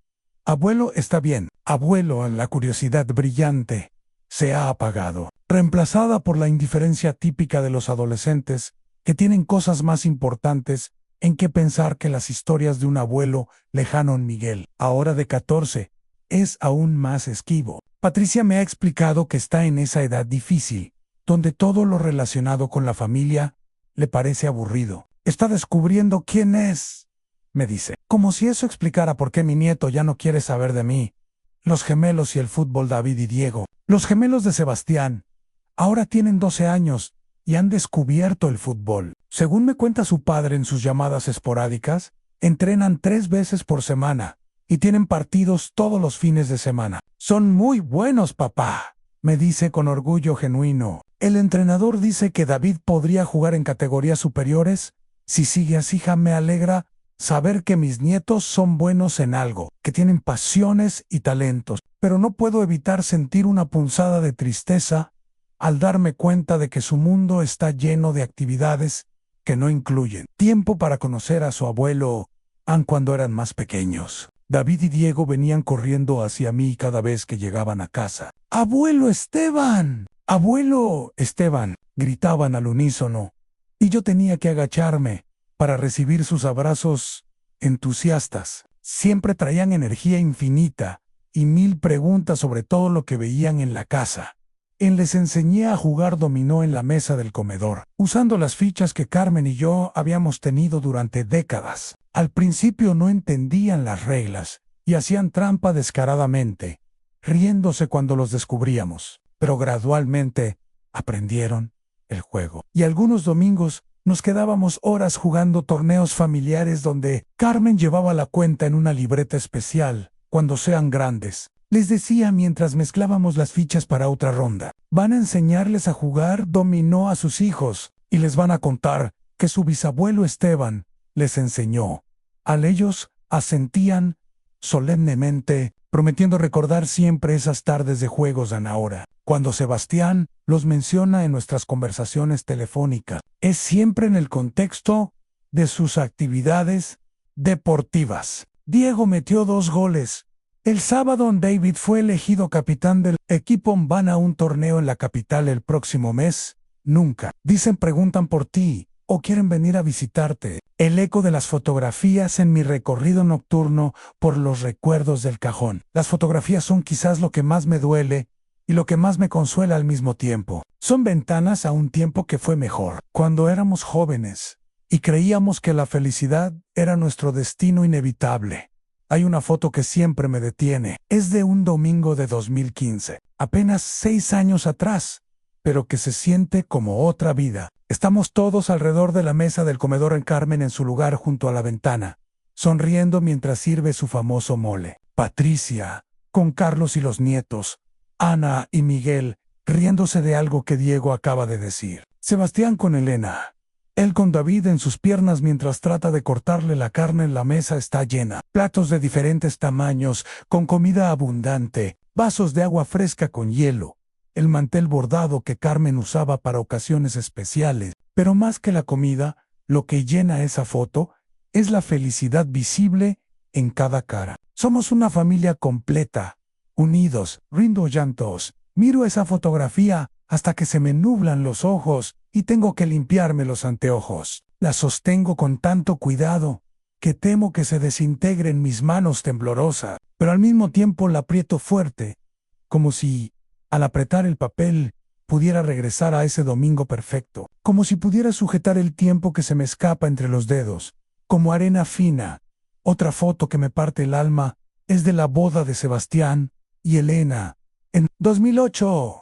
Abuelo, está bien. Abuelo, la curiosidad brillante se ha apagado, reemplazada por la indiferencia típica de los adolescentes que tienen cosas más importantes en que pensar que las historias de un abuelo lejano. En Miguel, ahora de 14, es aún más esquivo. Patricia me ha explicado que está en esa edad difícil, donde todo lo relacionado con la familia le parece aburrido. Está descubriendo quién es, me dice. Como si eso explicara por qué mi nieto ya no quiere saber de mí. Los gemelos y el fútbol, David y Diego. Los gemelos de Sebastián ahora tienen 12 años y han descubierto el fútbol. Según me cuenta su padre en sus llamadas esporádicas, entrenan 3 veces por semana y tienen partidos todos los fines de semana. Son muy buenos, papá, me dice con orgullo genuino. El entrenador dice que David podría jugar en categorías superiores. Si sigue así, me alegra saber que mis nietos son buenos en algo, que tienen pasiones y talentos, pero no puedo evitar sentir una punzada de tristeza al darme cuenta de que su mundo está lleno de actividades que no incluyen tiempo para conocer a su abuelo, aun cuando eran más pequeños. David y Diego venían corriendo hacia mí cada vez que llegaban a casa. ¡Abuelo Esteban! ¡Abuelo Esteban!, gritaban al unísono, y yo tenía que agacharme para recibir sus abrazos entusiastas. Siempre traían energía infinita y 1000 preguntas sobre todo lo que veían en la casa. Les enseñé a jugar dominó en la mesa del comedor, usando las fichas que Carmen y yo habíamos tenido durante décadas. Al principio no entendían las reglas y hacían trampa descaradamente, riéndose cuando los descubríamos, pero gradualmente aprendieron el juego. Y algunos domingos nos quedábamos horas jugando torneos familiares donde Carmen llevaba la cuenta en una libreta especial. Cuando sean grandes, les decía mientras mezclábamos las fichas para otra ronda, van a enseñarles a jugar dominó a sus hijos y les van a contar que su bisabuelo Esteban les enseñó. Ellos asentían solemnemente, prometiendo recordar siempre esas tardes de juegos de ahora. Cuando Sebastián los menciona en nuestras conversaciones telefónicas, es siempre en el contexto de sus actividades deportivas. Diego metió 2 goles. El sábado David fue elegido capitán del equipo. Van a un torneo en la capital el próximo mes. Nunca. Dicen preguntan por ti o quieren venir a visitarte. El eco de las fotografías en mi recorrido nocturno por los recuerdos del cajón. Las fotografías son quizás lo que más me duele y lo que más me consuela al mismo tiempo. Son ventanas a un tiempo que fue mejor, cuando éramos jóvenes y creíamos que la felicidad era nuestro destino inevitable. Hay una foto que siempre me detiene. Es de un domingo de 2015, apenas 6 años atrás, pero que se siente como otra vida. Estamos todos alrededor de la mesa del comedor en Carmen en su lugar junto a la ventana, sonriendo mientras sirve su famoso mole. Patricia, con Carlos y los nietos, Ana y Miguel, riéndose de algo que Diego acaba de decir. Sebastián con Elena. Él con David en sus piernas mientras trata de cortarle la carne. La mesa está llena. Platos de diferentes tamaños, con comida abundante, vasos de agua fresca con hielo, el mantel bordado que Carmen usaba para ocasiones especiales. Pero más que la comida, lo que llena esa foto es la felicidad visible en cada cara. Somos una familia completa, unidos, rindo llantos. Miro esa fotografía hasta que se me nublan los ojos y tengo que limpiarme los anteojos. La sostengo con tanto cuidado que temo que se desintegre en mis manos temblorosas, pero al mismo tiempo la aprieto fuerte, como si, al apretar el papel, pudiera regresar a ese domingo perfecto, como si pudiera sujetar el tiempo que se me escapa entre los dedos, como arena fina. Otra foto que me parte el alma es de la boda de Sebastián y Elena en 2008.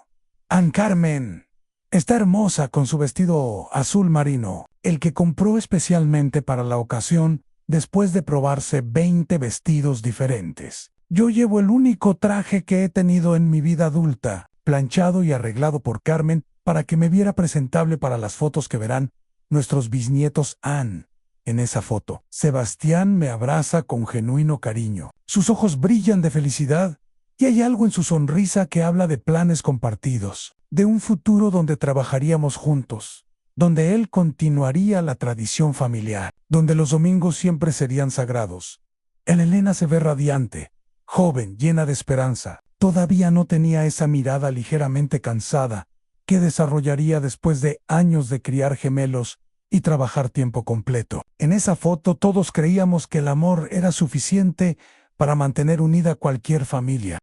Ann Carmen está hermosa con su vestido azul marino, el que compró especialmente para la ocasión después de probarse 20 vestidos diferentes. Yo llevo el único traje que he tenido en mi vida adulta, planchado y arreglado por Carmen para que me viera presentable para las fotos que verán nuestros bisnietos. Ann. En esa foto, Sebastián me abraza con genuino cariño. Sus ojos brillan de felicidad y hay algo en su sonrisa que habla de planes compartidos, de un futuro donde trabajaríamos juntos, donde él continuaría la tradición familiar, donde los domingos siempre serían sagrados. En Elena se ve radiante, joven, llena de esperanza. Todavía no tenía esa mirada ligeramente cansada que desarrollaría después de años de criar gemelos y trabajar tiempo completo. En esa foto todos creíamos que el amor era suficiente para mantener unida cualquier familia.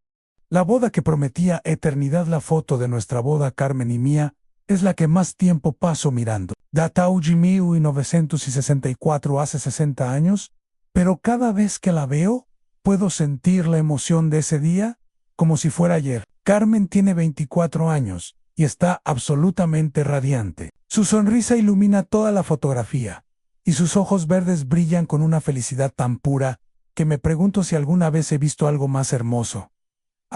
La boda que prometía eternidad, la foto de nuestra boda, Carmen y mía, es la que más tiempo paso mirando. Data 1964, hace 60 años, pero cada vez que la veo, puedo sentir la emoción de ese día como si fuera ayer. Carmen tiene 24 años y está absolutamente radiante. Su sonrisa ilumina toda la fotografía y sus ojos verdes brillan con una felicidad tan pura que me pregunto si alguna vez he visto algo más hermoso.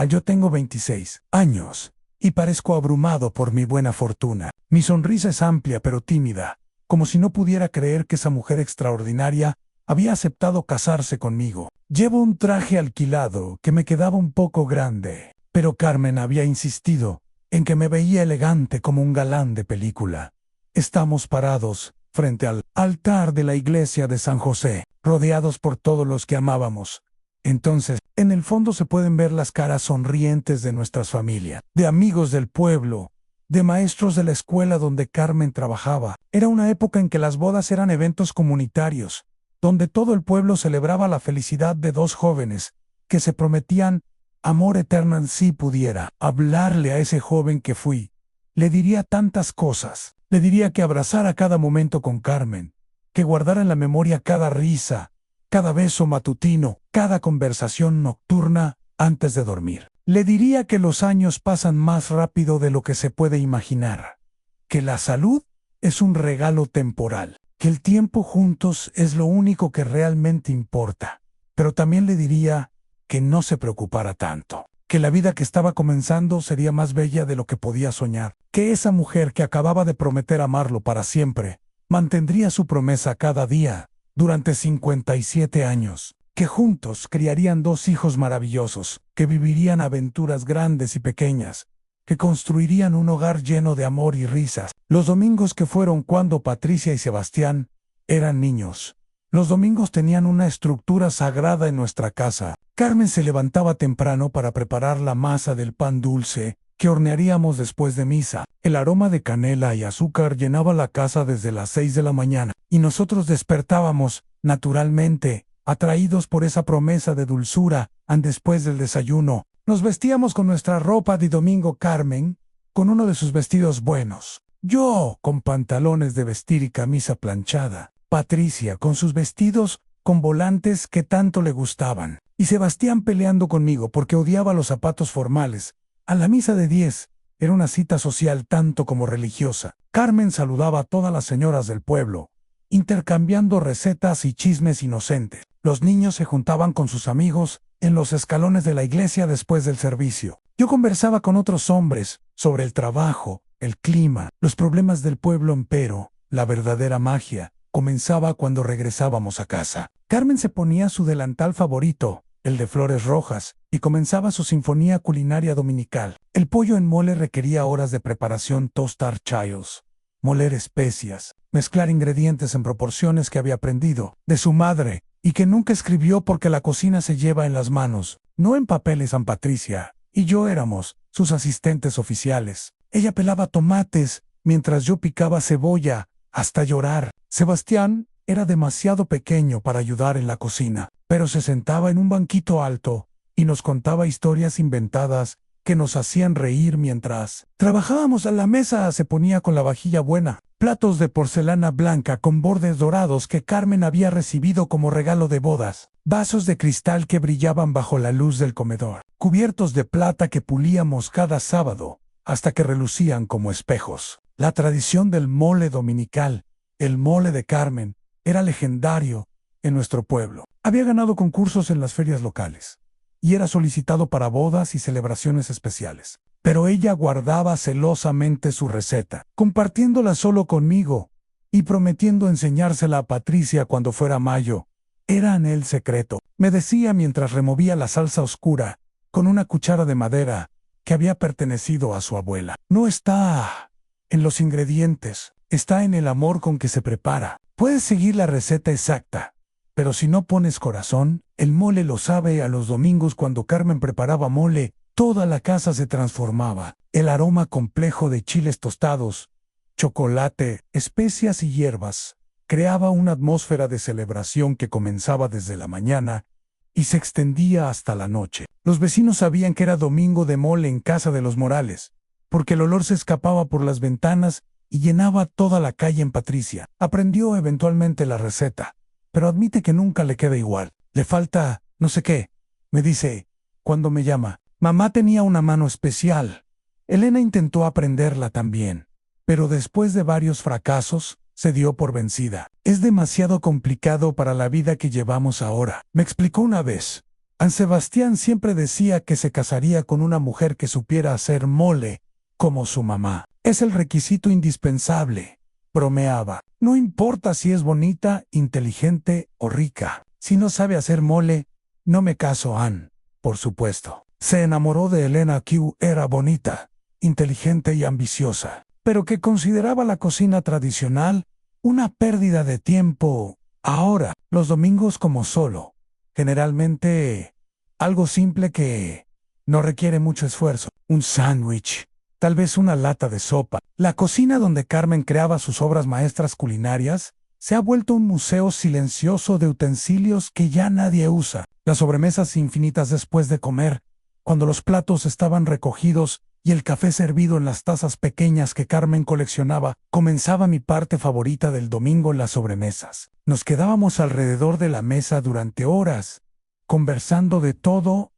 Yo tengo 26 años y parezco abrumado por mi buena fortuna. Mi sonrisa es amplia pero tímida, como si no pudiera creer que esa mujer extraordinaria había aceptado casarse conmigo. Llevo un traje alquilado que me quedaba un poco grande, pero Carmen había insistido en que me veía elegante como un galán de película. Estamos parados frente al altar de la iglesia de San José, rodeados por todos los que amábamos. Entonces, en el fondo se pueden ver las caras sonrientes de nuestras familias, de amigos del pueblo, de maestros de la escuela donde Carmen trabajaba. Era una época en que las bodas eran eventos comunitarios, donde todo el pueblo celebraba la felicidad de dos jóvenes que se prometían amor eterno. Si pudiera hablarle a ese joven que fui, le diría tantas cosas. Le diría que abrazara cada momento con Carmen, que guardara en la memoria cada risa, cada beso matutino, cada conversación nocturna antes de dormir. Le diría que los años pasan más rápido de lo que se puede imaginar, que la salud es un regalo temporal, que el tiempo juntos es lo único que realmente importa. Pero también le diría que no se preocupara tanto, que la vida que estaba comenzando sería más bella de lo que podía soñar, que esa mujer que acababa de prometer amarlo para siempre, mantendría su promesa cada día, durante 57 años, que juntos criarían dos hijos maravillosos, que vivirían aventuras grandes y pequeñas, que construirían un hogar lleno de amor y risas. Los domingos que fueron cuando Patricia y Sebastián eran niños. Los domingos tenían una estructura sagrada en nuestra casa. Carmen se levantaba temprano para preparar la masa del pan dulce que hornearíamos después de misa. El aroma de canela y azúcar llenaba la casa desde las 6 de la mañana, y nosotros despertábamos, naturalmente, atraídos por esa promesa de dulzura. Después del desayuno, nos vestíamos con nuestra ropa de domingo. Carmen, con uno de sus vestidos buenos. Yo, con pantalones de vestir y camisa planchada. Patricia, con sus vestidos con volantes que tanto le gustaban. Y Sebastián peleando conmigo porque odiaba los zapatos formales. A la misa de 10 era una cita social tanto como religiosa. Carmen saludaba a todas las señoras del pueblo, intercambiando recetas y chismes inocentes. Los niños se juntaban con sus amigos en los escalones de la iglesia después del servicio. Yo conversaba con otros hombres sobre el trabajo, el clima, los problemas del pueblo, pero la verdadera magia comenzaba cuando regresábamos a casa. Carmen se ponía su delantal favorito, el de flores rojas, y comenzaba su sinfonía culinaria dominical. El pollo en mole requería horas de preparación: tostar childs, moler especias, mezclar ingredientes en proporciones que había aprendido de su madre y que nunca escribió porque la cocina se lleva en las manos, no en papeles. Patricia y yo éramos sus asistentes oficiales. Ella pelaba tomates mientras yo picaba cebolla, hasta llorar. Sebastián era demasiado pequeño para ayudar en la cocina, pero se sentaba en un banquito alto y nos contaba historias inventadas que nos hacían reír mientras trabajábamos. A la mesa se ponía con la vajilla buena, platos de porcelana blanca con bordes dorados que Carmen había recibido como regalo de bodas, vasos de cristal que brillaban bajo la luz del comedor, cubiertos de plata que pulíamos cada sábado hasta que relucían como espejos. La tradición del mole dominical, el mole de Carmen, era legendario en nuestro pueblo. Había ganado concursos en las ferias locales y era solicitado para bodas y celebraciones especiales. Pero ella guardaba celosamente su receta, compartiéndola solo conmigo y prometiendo enseñársela a Patricia cuando fuera mayo. Era anhel secreto, me decía mientras removía la salsa oscura con una cuchara de madera que había pertenecido a su abuela. No está en los ingredientes, está en el amor con que se prepara. Puedes seguir la receta exacta, pero si no pones corazón, el mole lo sabe. A los domingos cuando Carmen preparaba mole, toda la casa se transformaba. El aroma complejo de chiles tostados, chocolate, especias y hierbas creaba una atmósfera de celebración que comenzaba desde la mañana y se extendía hasta la noche. Los vecinos sabían que era domingo de mole en casa de los Morales, porque el olor se escapaba por las ventanas y llenaba toda la calle en Patricia. Aprendió eventualmente la receta, pero admite que nunca le queda igual. Le falta no sé qué, me dice cuando me llama. Mamá tenía una mano especial. Elena intentó aprenderla también, pero después de varios fracasos, se dio por vencida. Es demasiado complicado para la vida que llevamos ahora, me explicó una vez. San Sebastián siempre decía que se casaría con una mujer que supiera hacer mole, como su mamá. Es el requisito indispensable, bromeaba. No importa si es bonita, inteligente o rica. Si no sabe hacer mole, no me caso, Ann. Por supuesto. Se enamoró de Elena, que era bonita, inteligente y ambiciosa, pero que consideraba la cocina tradicional una pérdida de tiempo. Ahora, los domingos como solo, generalmente algo simple que no requiere mucho esfuerzo. Un sándwich, tal vez una lata de sopa. La cocina donde Carmen creaba sus obras maestras culinarias se ha vuelto un museo silencioso de utensilios que ya nadie usa. Las sobremesas infinitas después de comer, cuando los platos estaban recogidos y el café servido en las tazas pequeñas que Carmen coleccionaba, comenzaba mi parte favorita del domingo en las sobremesas. Nos quedábamos alrededor de la mesa durante horas, conversando de todo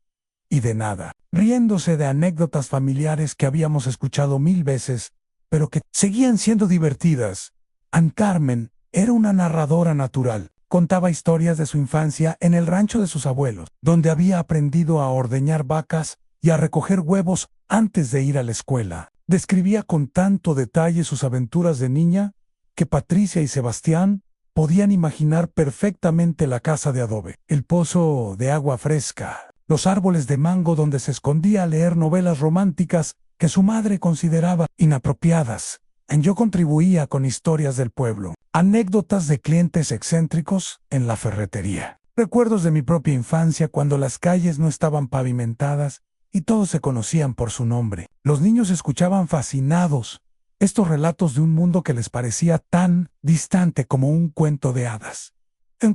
y de nada, riéndose de anécdotas familiares que habíamos escuchado 1000 veces, pero que seguían siendo divertidas. Ann Carmen era una narradora natural. Contaba historias de su infancia en el rancho de sus abuelos, donde había aprendido a ordeñar vacas y a recoger huevos antes de ir a la escuela. Describía con tanto detalle sus aventuras de niña que Patricia y Sebastián podían imaginar perfectamente la casa de adobe, el pozo de agua fresca, los árboles de mango donde se escondía a leer novelas románticas que su madre consideraba inapropiadas. Yo contribuía con historias del pueblo, anécdotas de clientes excéntricos en la ferretería, recuerdos de mi propia infancia cuando las calles no estaban pavimentadas y todos se conocían por su nombre. Los niños escuchaban fascinados estos relatos de un mundo que les parecía tan distante como un cuento de hadas.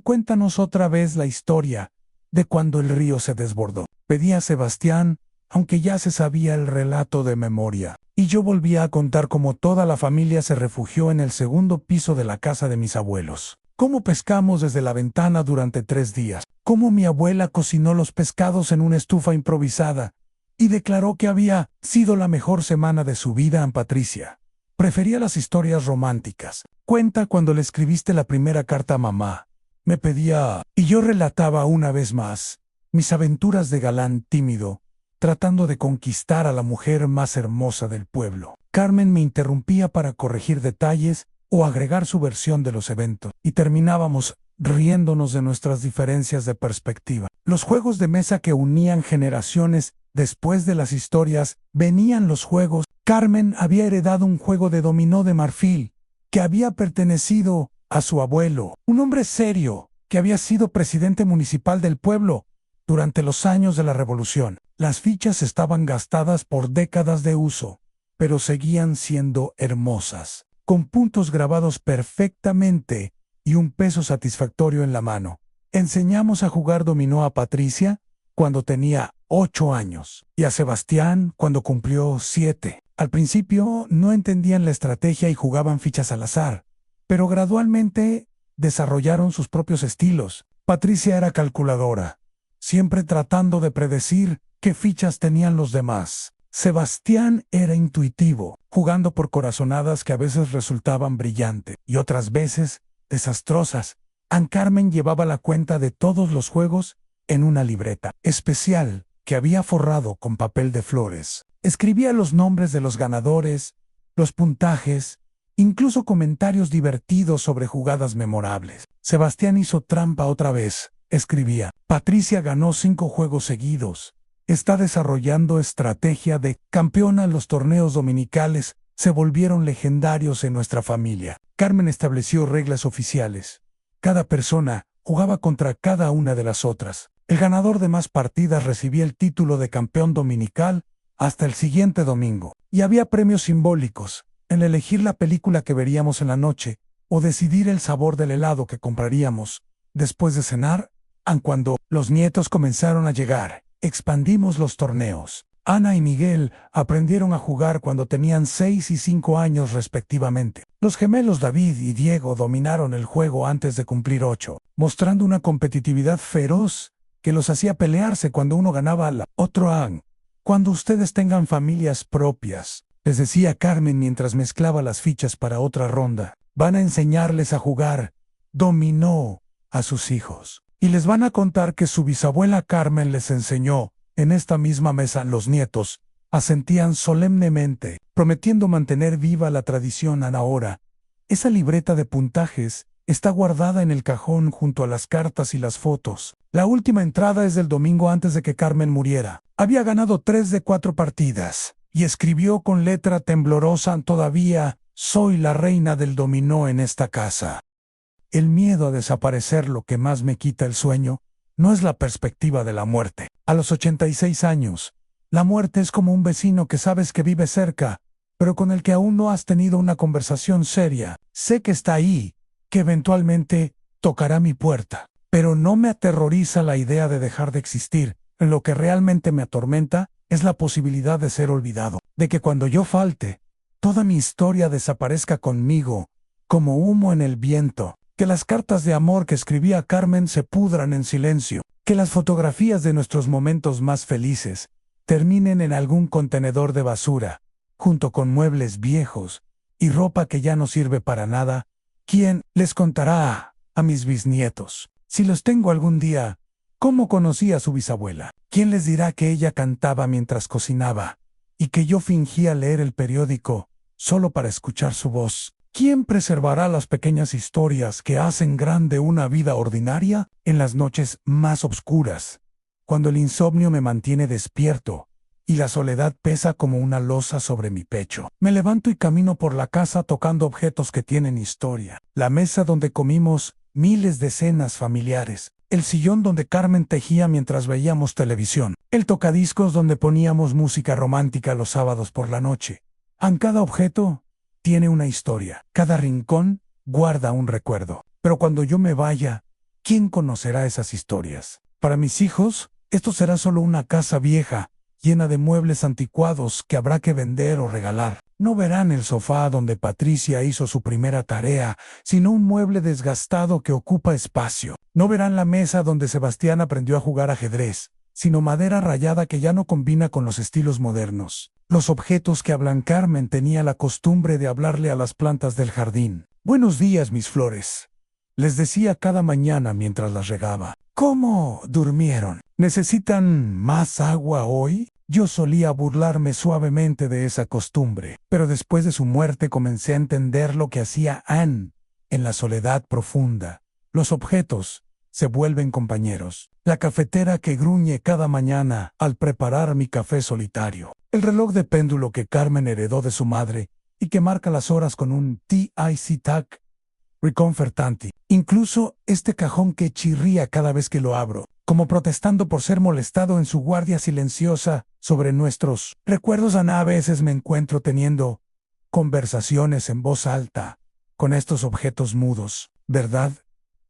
Cuéntanos otra vez la historia de cuando el río se desbordó, pedía Sebastián, aunque ya se sabía el relato de memoria. Y yo volvía a contar cómo toda la familia se refugió en el segundo piso de la casa de mis abuelos. Cómo pescamos desde la ventana durante 3 días. Cómo mi abuela cocinó los pescados en una estufa improvisada y declaró que había sido la mejor semana de su vida. Ann Patricia prefería las historias románticas. Cuenta cuando le escribiste la primera carta a mamá. Me pedía, y yo relataba una vez más, mis aventuras de galán tímido, tratando de conquistar a la mujer más hermosa del pueblo. Carmen me interrumpía para corregir detalles o agregar su versión de los eventos, y terminábamos riéndonos de nuestras diferencias de perspectiva. Los juegos de mesa que unían generaciones. Después de las historias, venían los juegos. Carmen había heredado un juego de dominó de marfil, que había pertenecido a su abuelo, un hombre serio, que había sido presidente municipal del pueblo durante los años de la Revolución. Las fichas estaban gastadas por décadas de uso, pero seguían siendo hermosas, con puntos grabados perfectamente y un peso satisfactorio en la mano. Enseñamos a jugar dominó a Patricia cuando tenía 8 años y a Sebastián cuando cumplió 7. Al principio no entendían la estrategia y jugaban fichas al azar, pero gradualmente desarrollaron sus propios estilos. Patricia era calculadora, siempre tratando de predecir qué fichas tenían los demás. Sebastián era intuitivo, jugando por corazonadas que a veces resultaban brillantes y otras veces desastrosas. Carmen llevaba la cuenta de todos los juegos en una libreta especial que había forrado con papel de flores. Escribía los nombres de los ganadores, los puntajes, incluso comentarios divertidos sobre jugadas memorables. Sebastián hizo trampa otra vez, escribía. Patricia ganó 5 juegos seguidos. Está desarrollando estrategia de campeona. Los torneos dominicales se volvieron legendarios en nuestra familia. Carmen estableció reglas oficiales. Cada persona jugaba contra cada una de las otras. El ganador de más partidas recibía el título de campeón dominical hasta el siguiente domingo. Y había premios simbólicos, en elegir la película que veríamos en la noche o decidir el sabor del helado que compraríamos después de cenar. Cuando los nietos comenzaron a llegar, expandimos los torneos. Ana y Miguel aprendieron a jugar cuando tenían 6 y 5 años respectivamente. Los gemelos David y Diego dominaron el juego antes de cumplir 8, mostrando una competitividad feroz que los hacía pelearse cuando uno ganaba al otro. Cuando ustedes tengan familias propias, les decía Carmen mientras mezclaba las fichas para otra ronda, van a enseñarles a jugar dominó a sus hijos. Y les van a contar que su bisabuela Carmen les enseñó. En esta misma mesa los nietos asentían solemnemente, prometiendo mantener viva la tradición. Ahora, esa libreta de puntajes está guardada en el cajón junto a las cartas y las fotos. La última entrada es del domingo antes de que Carmen muriera. Había ganado 3 de 4 partidas y escribió con letra temblorosa: todavía soy la reina del dominó en esta casa. El miedo a desaparecer, lo que más me quita el sueño, no es la perspectiva de la muerte. A los 86 años, la muerte es como un vecino que sabes que vive cerca, pero con el que aún no has tenido una conversación seria. Sé que está ahí, que eventualmente tocará mi puerta, pero no me aterroriza la idea de dejar de existir. Lo que realmente me atormenta es la posibilidad de ser olvidado, de que cuando yo falte, toda mi historia desaparezca conmigo, como humo en el viento. Que las cartas de amor que escribía Carmen se pudran en silencio, que las fotografías de nuestros momentos más felices terminen en algún contenedor de basura, junto con muebles viejos y ropa que ya no sirve para nada. ¿Quién les contará a mis bisnietos, si los tengo algún día, cómo conocí a su bisabuela? ¿Quién les dirá que ella cantaba mientras cocinaba y que yo fingía leer el periódico solo para escuchar su voz? ¿Quién preservará las pequeñas historias que hacen grande una vida ordinaria? En las noches más oscuras, cuando el insomnio me mantiene despierto y la soledad pesa como una losa sobre mi pecho, me levanto y camino por la casa tocando objetos que tienen historia. La mesa donde comimos miles de cenas familiares, el sillón donde Carmen tejía mientras veíamos televisión, el tocadiscos donde poníamos música romántica los sábados por la noche. Cada objeto tiene una historia. Cada rincón guarda un recuerdo. Pero cuando yo me vaya, ¿quién conocerá esas historias? Para mis hijos, esto será solo una casa vieja, llena de muebles anticuados que habrá que vender o regalar. No verán el sofá donde Patricia hizo su primera tarea, sino un mueble desgastado que ocupa espacio. No verán la mesa donde Sebastián aprendió a jugar ajedrez, sino madera rayada que ya no combina con los estilos modernos. Los objetos que hablan. Carmen tenía la costumbre de hablarle a las plantas del jardín. Buenos días, mis flores, les decía cada mañana mientras las regaba. ¿Cómo durmieron? ¿Necesitan más agua hoy? Yo solía burlarme suavemente de esa costumbre, pero después de su muerte comencé a entender lo que hacía Anne en la soledad profunda. Los objetos se vuelven compañeros. La cafetera que gruñe cada mañana al preparar mi café solitario. El reloj de péndulo que Carmen heredó de su madre y que marca las horas con un tic-tac reconfortante. Incluso este cajón que chirría cada vez que lo abro. como protestando por ser molestado en su guardia silenciosa sobre nuestros recuerdos. A veces me encuentro teniendo conversaciones en voz alta con estos objetos mudos. ¿Verdad?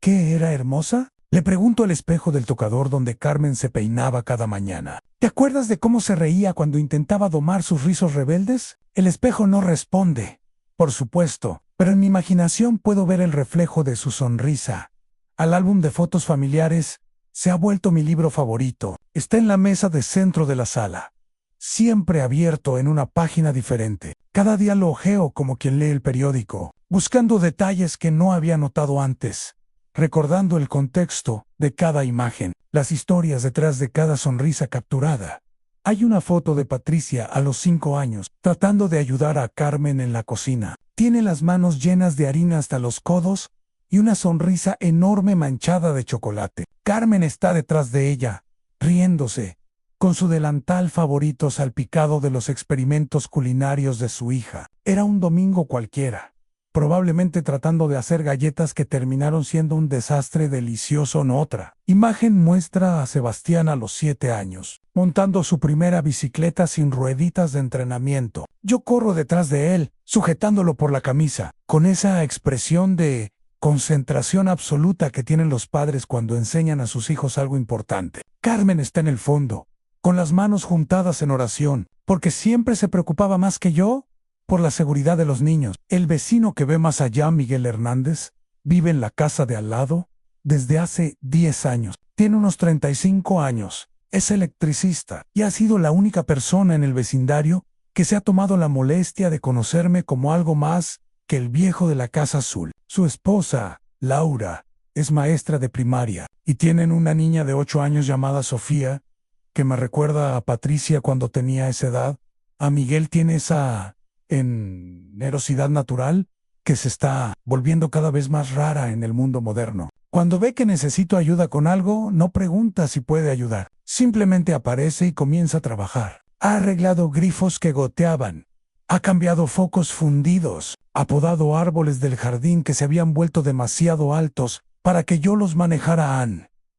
¿Qué era hermosa? Le pregunto al espejo del tocador donde Carmen se peinaba cada mañana. ¿Te acuerdas de cómo se reía cuando intentaba domar sus rizos rebeldes? El espejo no responde, por supuesto, pero en mi imaginación puedo ver el reflejo de su sonrisa. Al álbum de fotos familiares se ha vuelto mi libro favorito. Está en la mesa de centro de la sala, siempre abierto en una página diferente. Cada día lo hojeo como quien lee el periódico, buscando detalles que no había notado antes, recordando el contexto de cada imagen, las historias detrás de cada sonrisa capturada. Hay una foto de Patricia a los 5 años, tratando de ayudar a Carmen en la cocina. Tiene las manos llenas de harina hasta los codos y una sonrisa enorme manchada de chocolate. Carmen está detrás de ella, riéndose, con su delantal favorito salpicado de los experimentos culinarios de su hija. Era un domingo cualquiera, probablemente tratando de hacer galletas que terminaron siendo un desastre delicioso. En otra imagen muestra a Sebastián a los 7 años, montando su primera bicicleta sin rueditas de entrenamiento. Yo corro detrás de él, sujetándolo por la camisa, con esa expresión de concentración absoluta que tienen los padres cuando enseñan a sus hijos algo importante. Carmen está en el fondo, con las manos juntadas en oración, porque siempre se preocupaba más que yo por la seguridad de los niños. El vecino que ve más allá, Miguel Hernández, vive en la casa de al lado desde hace 10 años. Tiene unos 35 años, es electricista y ha sido la única persona en el vecindario que se ha tomado la molestia de conocerme como algo más que el viejo de la casa azul. Su esposa, Laura, es maestra de primaria y tienen una niña de 8 años llamada Sofía, que me recuerda a Patricia cuando tenía esa edad. A Miguel tiene esa generosidad natural que se está volviendo cada vez más rara en el mundo moderno. Cuando ve que necesito ayuda con algo, no pregunta si puede ayudar. Simplemente aparece y comienza a trabajar. Ha arreglado grifos que goteaban. Ha cambiado focos fundidos. Ha podado árboles del jardín que se habían vuelto demasiado altos para que yo los manejara.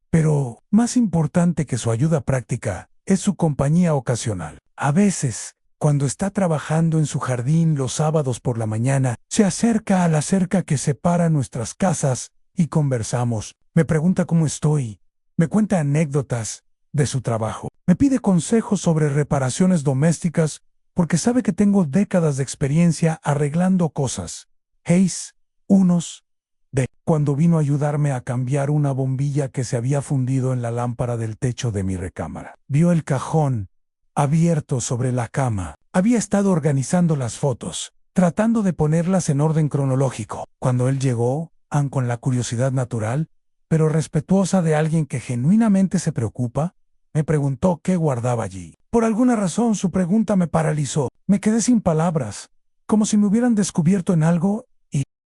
Pero, más importante que su ayuda práctica, es su compañía ocasional. A veces, cuando está trabajando en su jardín los sábados por la mañana, se acerca a la cerca que separa nuestras casas y conversamos. Me pregunta cómo estoy. Me cuenta anécdotas de su trabajo. Me pide consejos sobre reparaciones domésticas porque sabe que tengo décadas de experiencia arreglando cosas. Hayes, unos de cuando vino a ayudarme a cambiar una bombilla que se había fundido en la lámpara del techo de mi recámara. Vio el cajón abierto sobre la cama. Había estado organizando las fotos, tratando de ponerlas en orden cronológico. Cuando él llegó, con la curiosidad natural, pero respetuosa de alguien que genuinamente se preocupa, me preguntó qué guardaba allí. Por alguna razón su pregunta me paralizó. Me quedé sin palabras, como si me hubieran descubierto en algo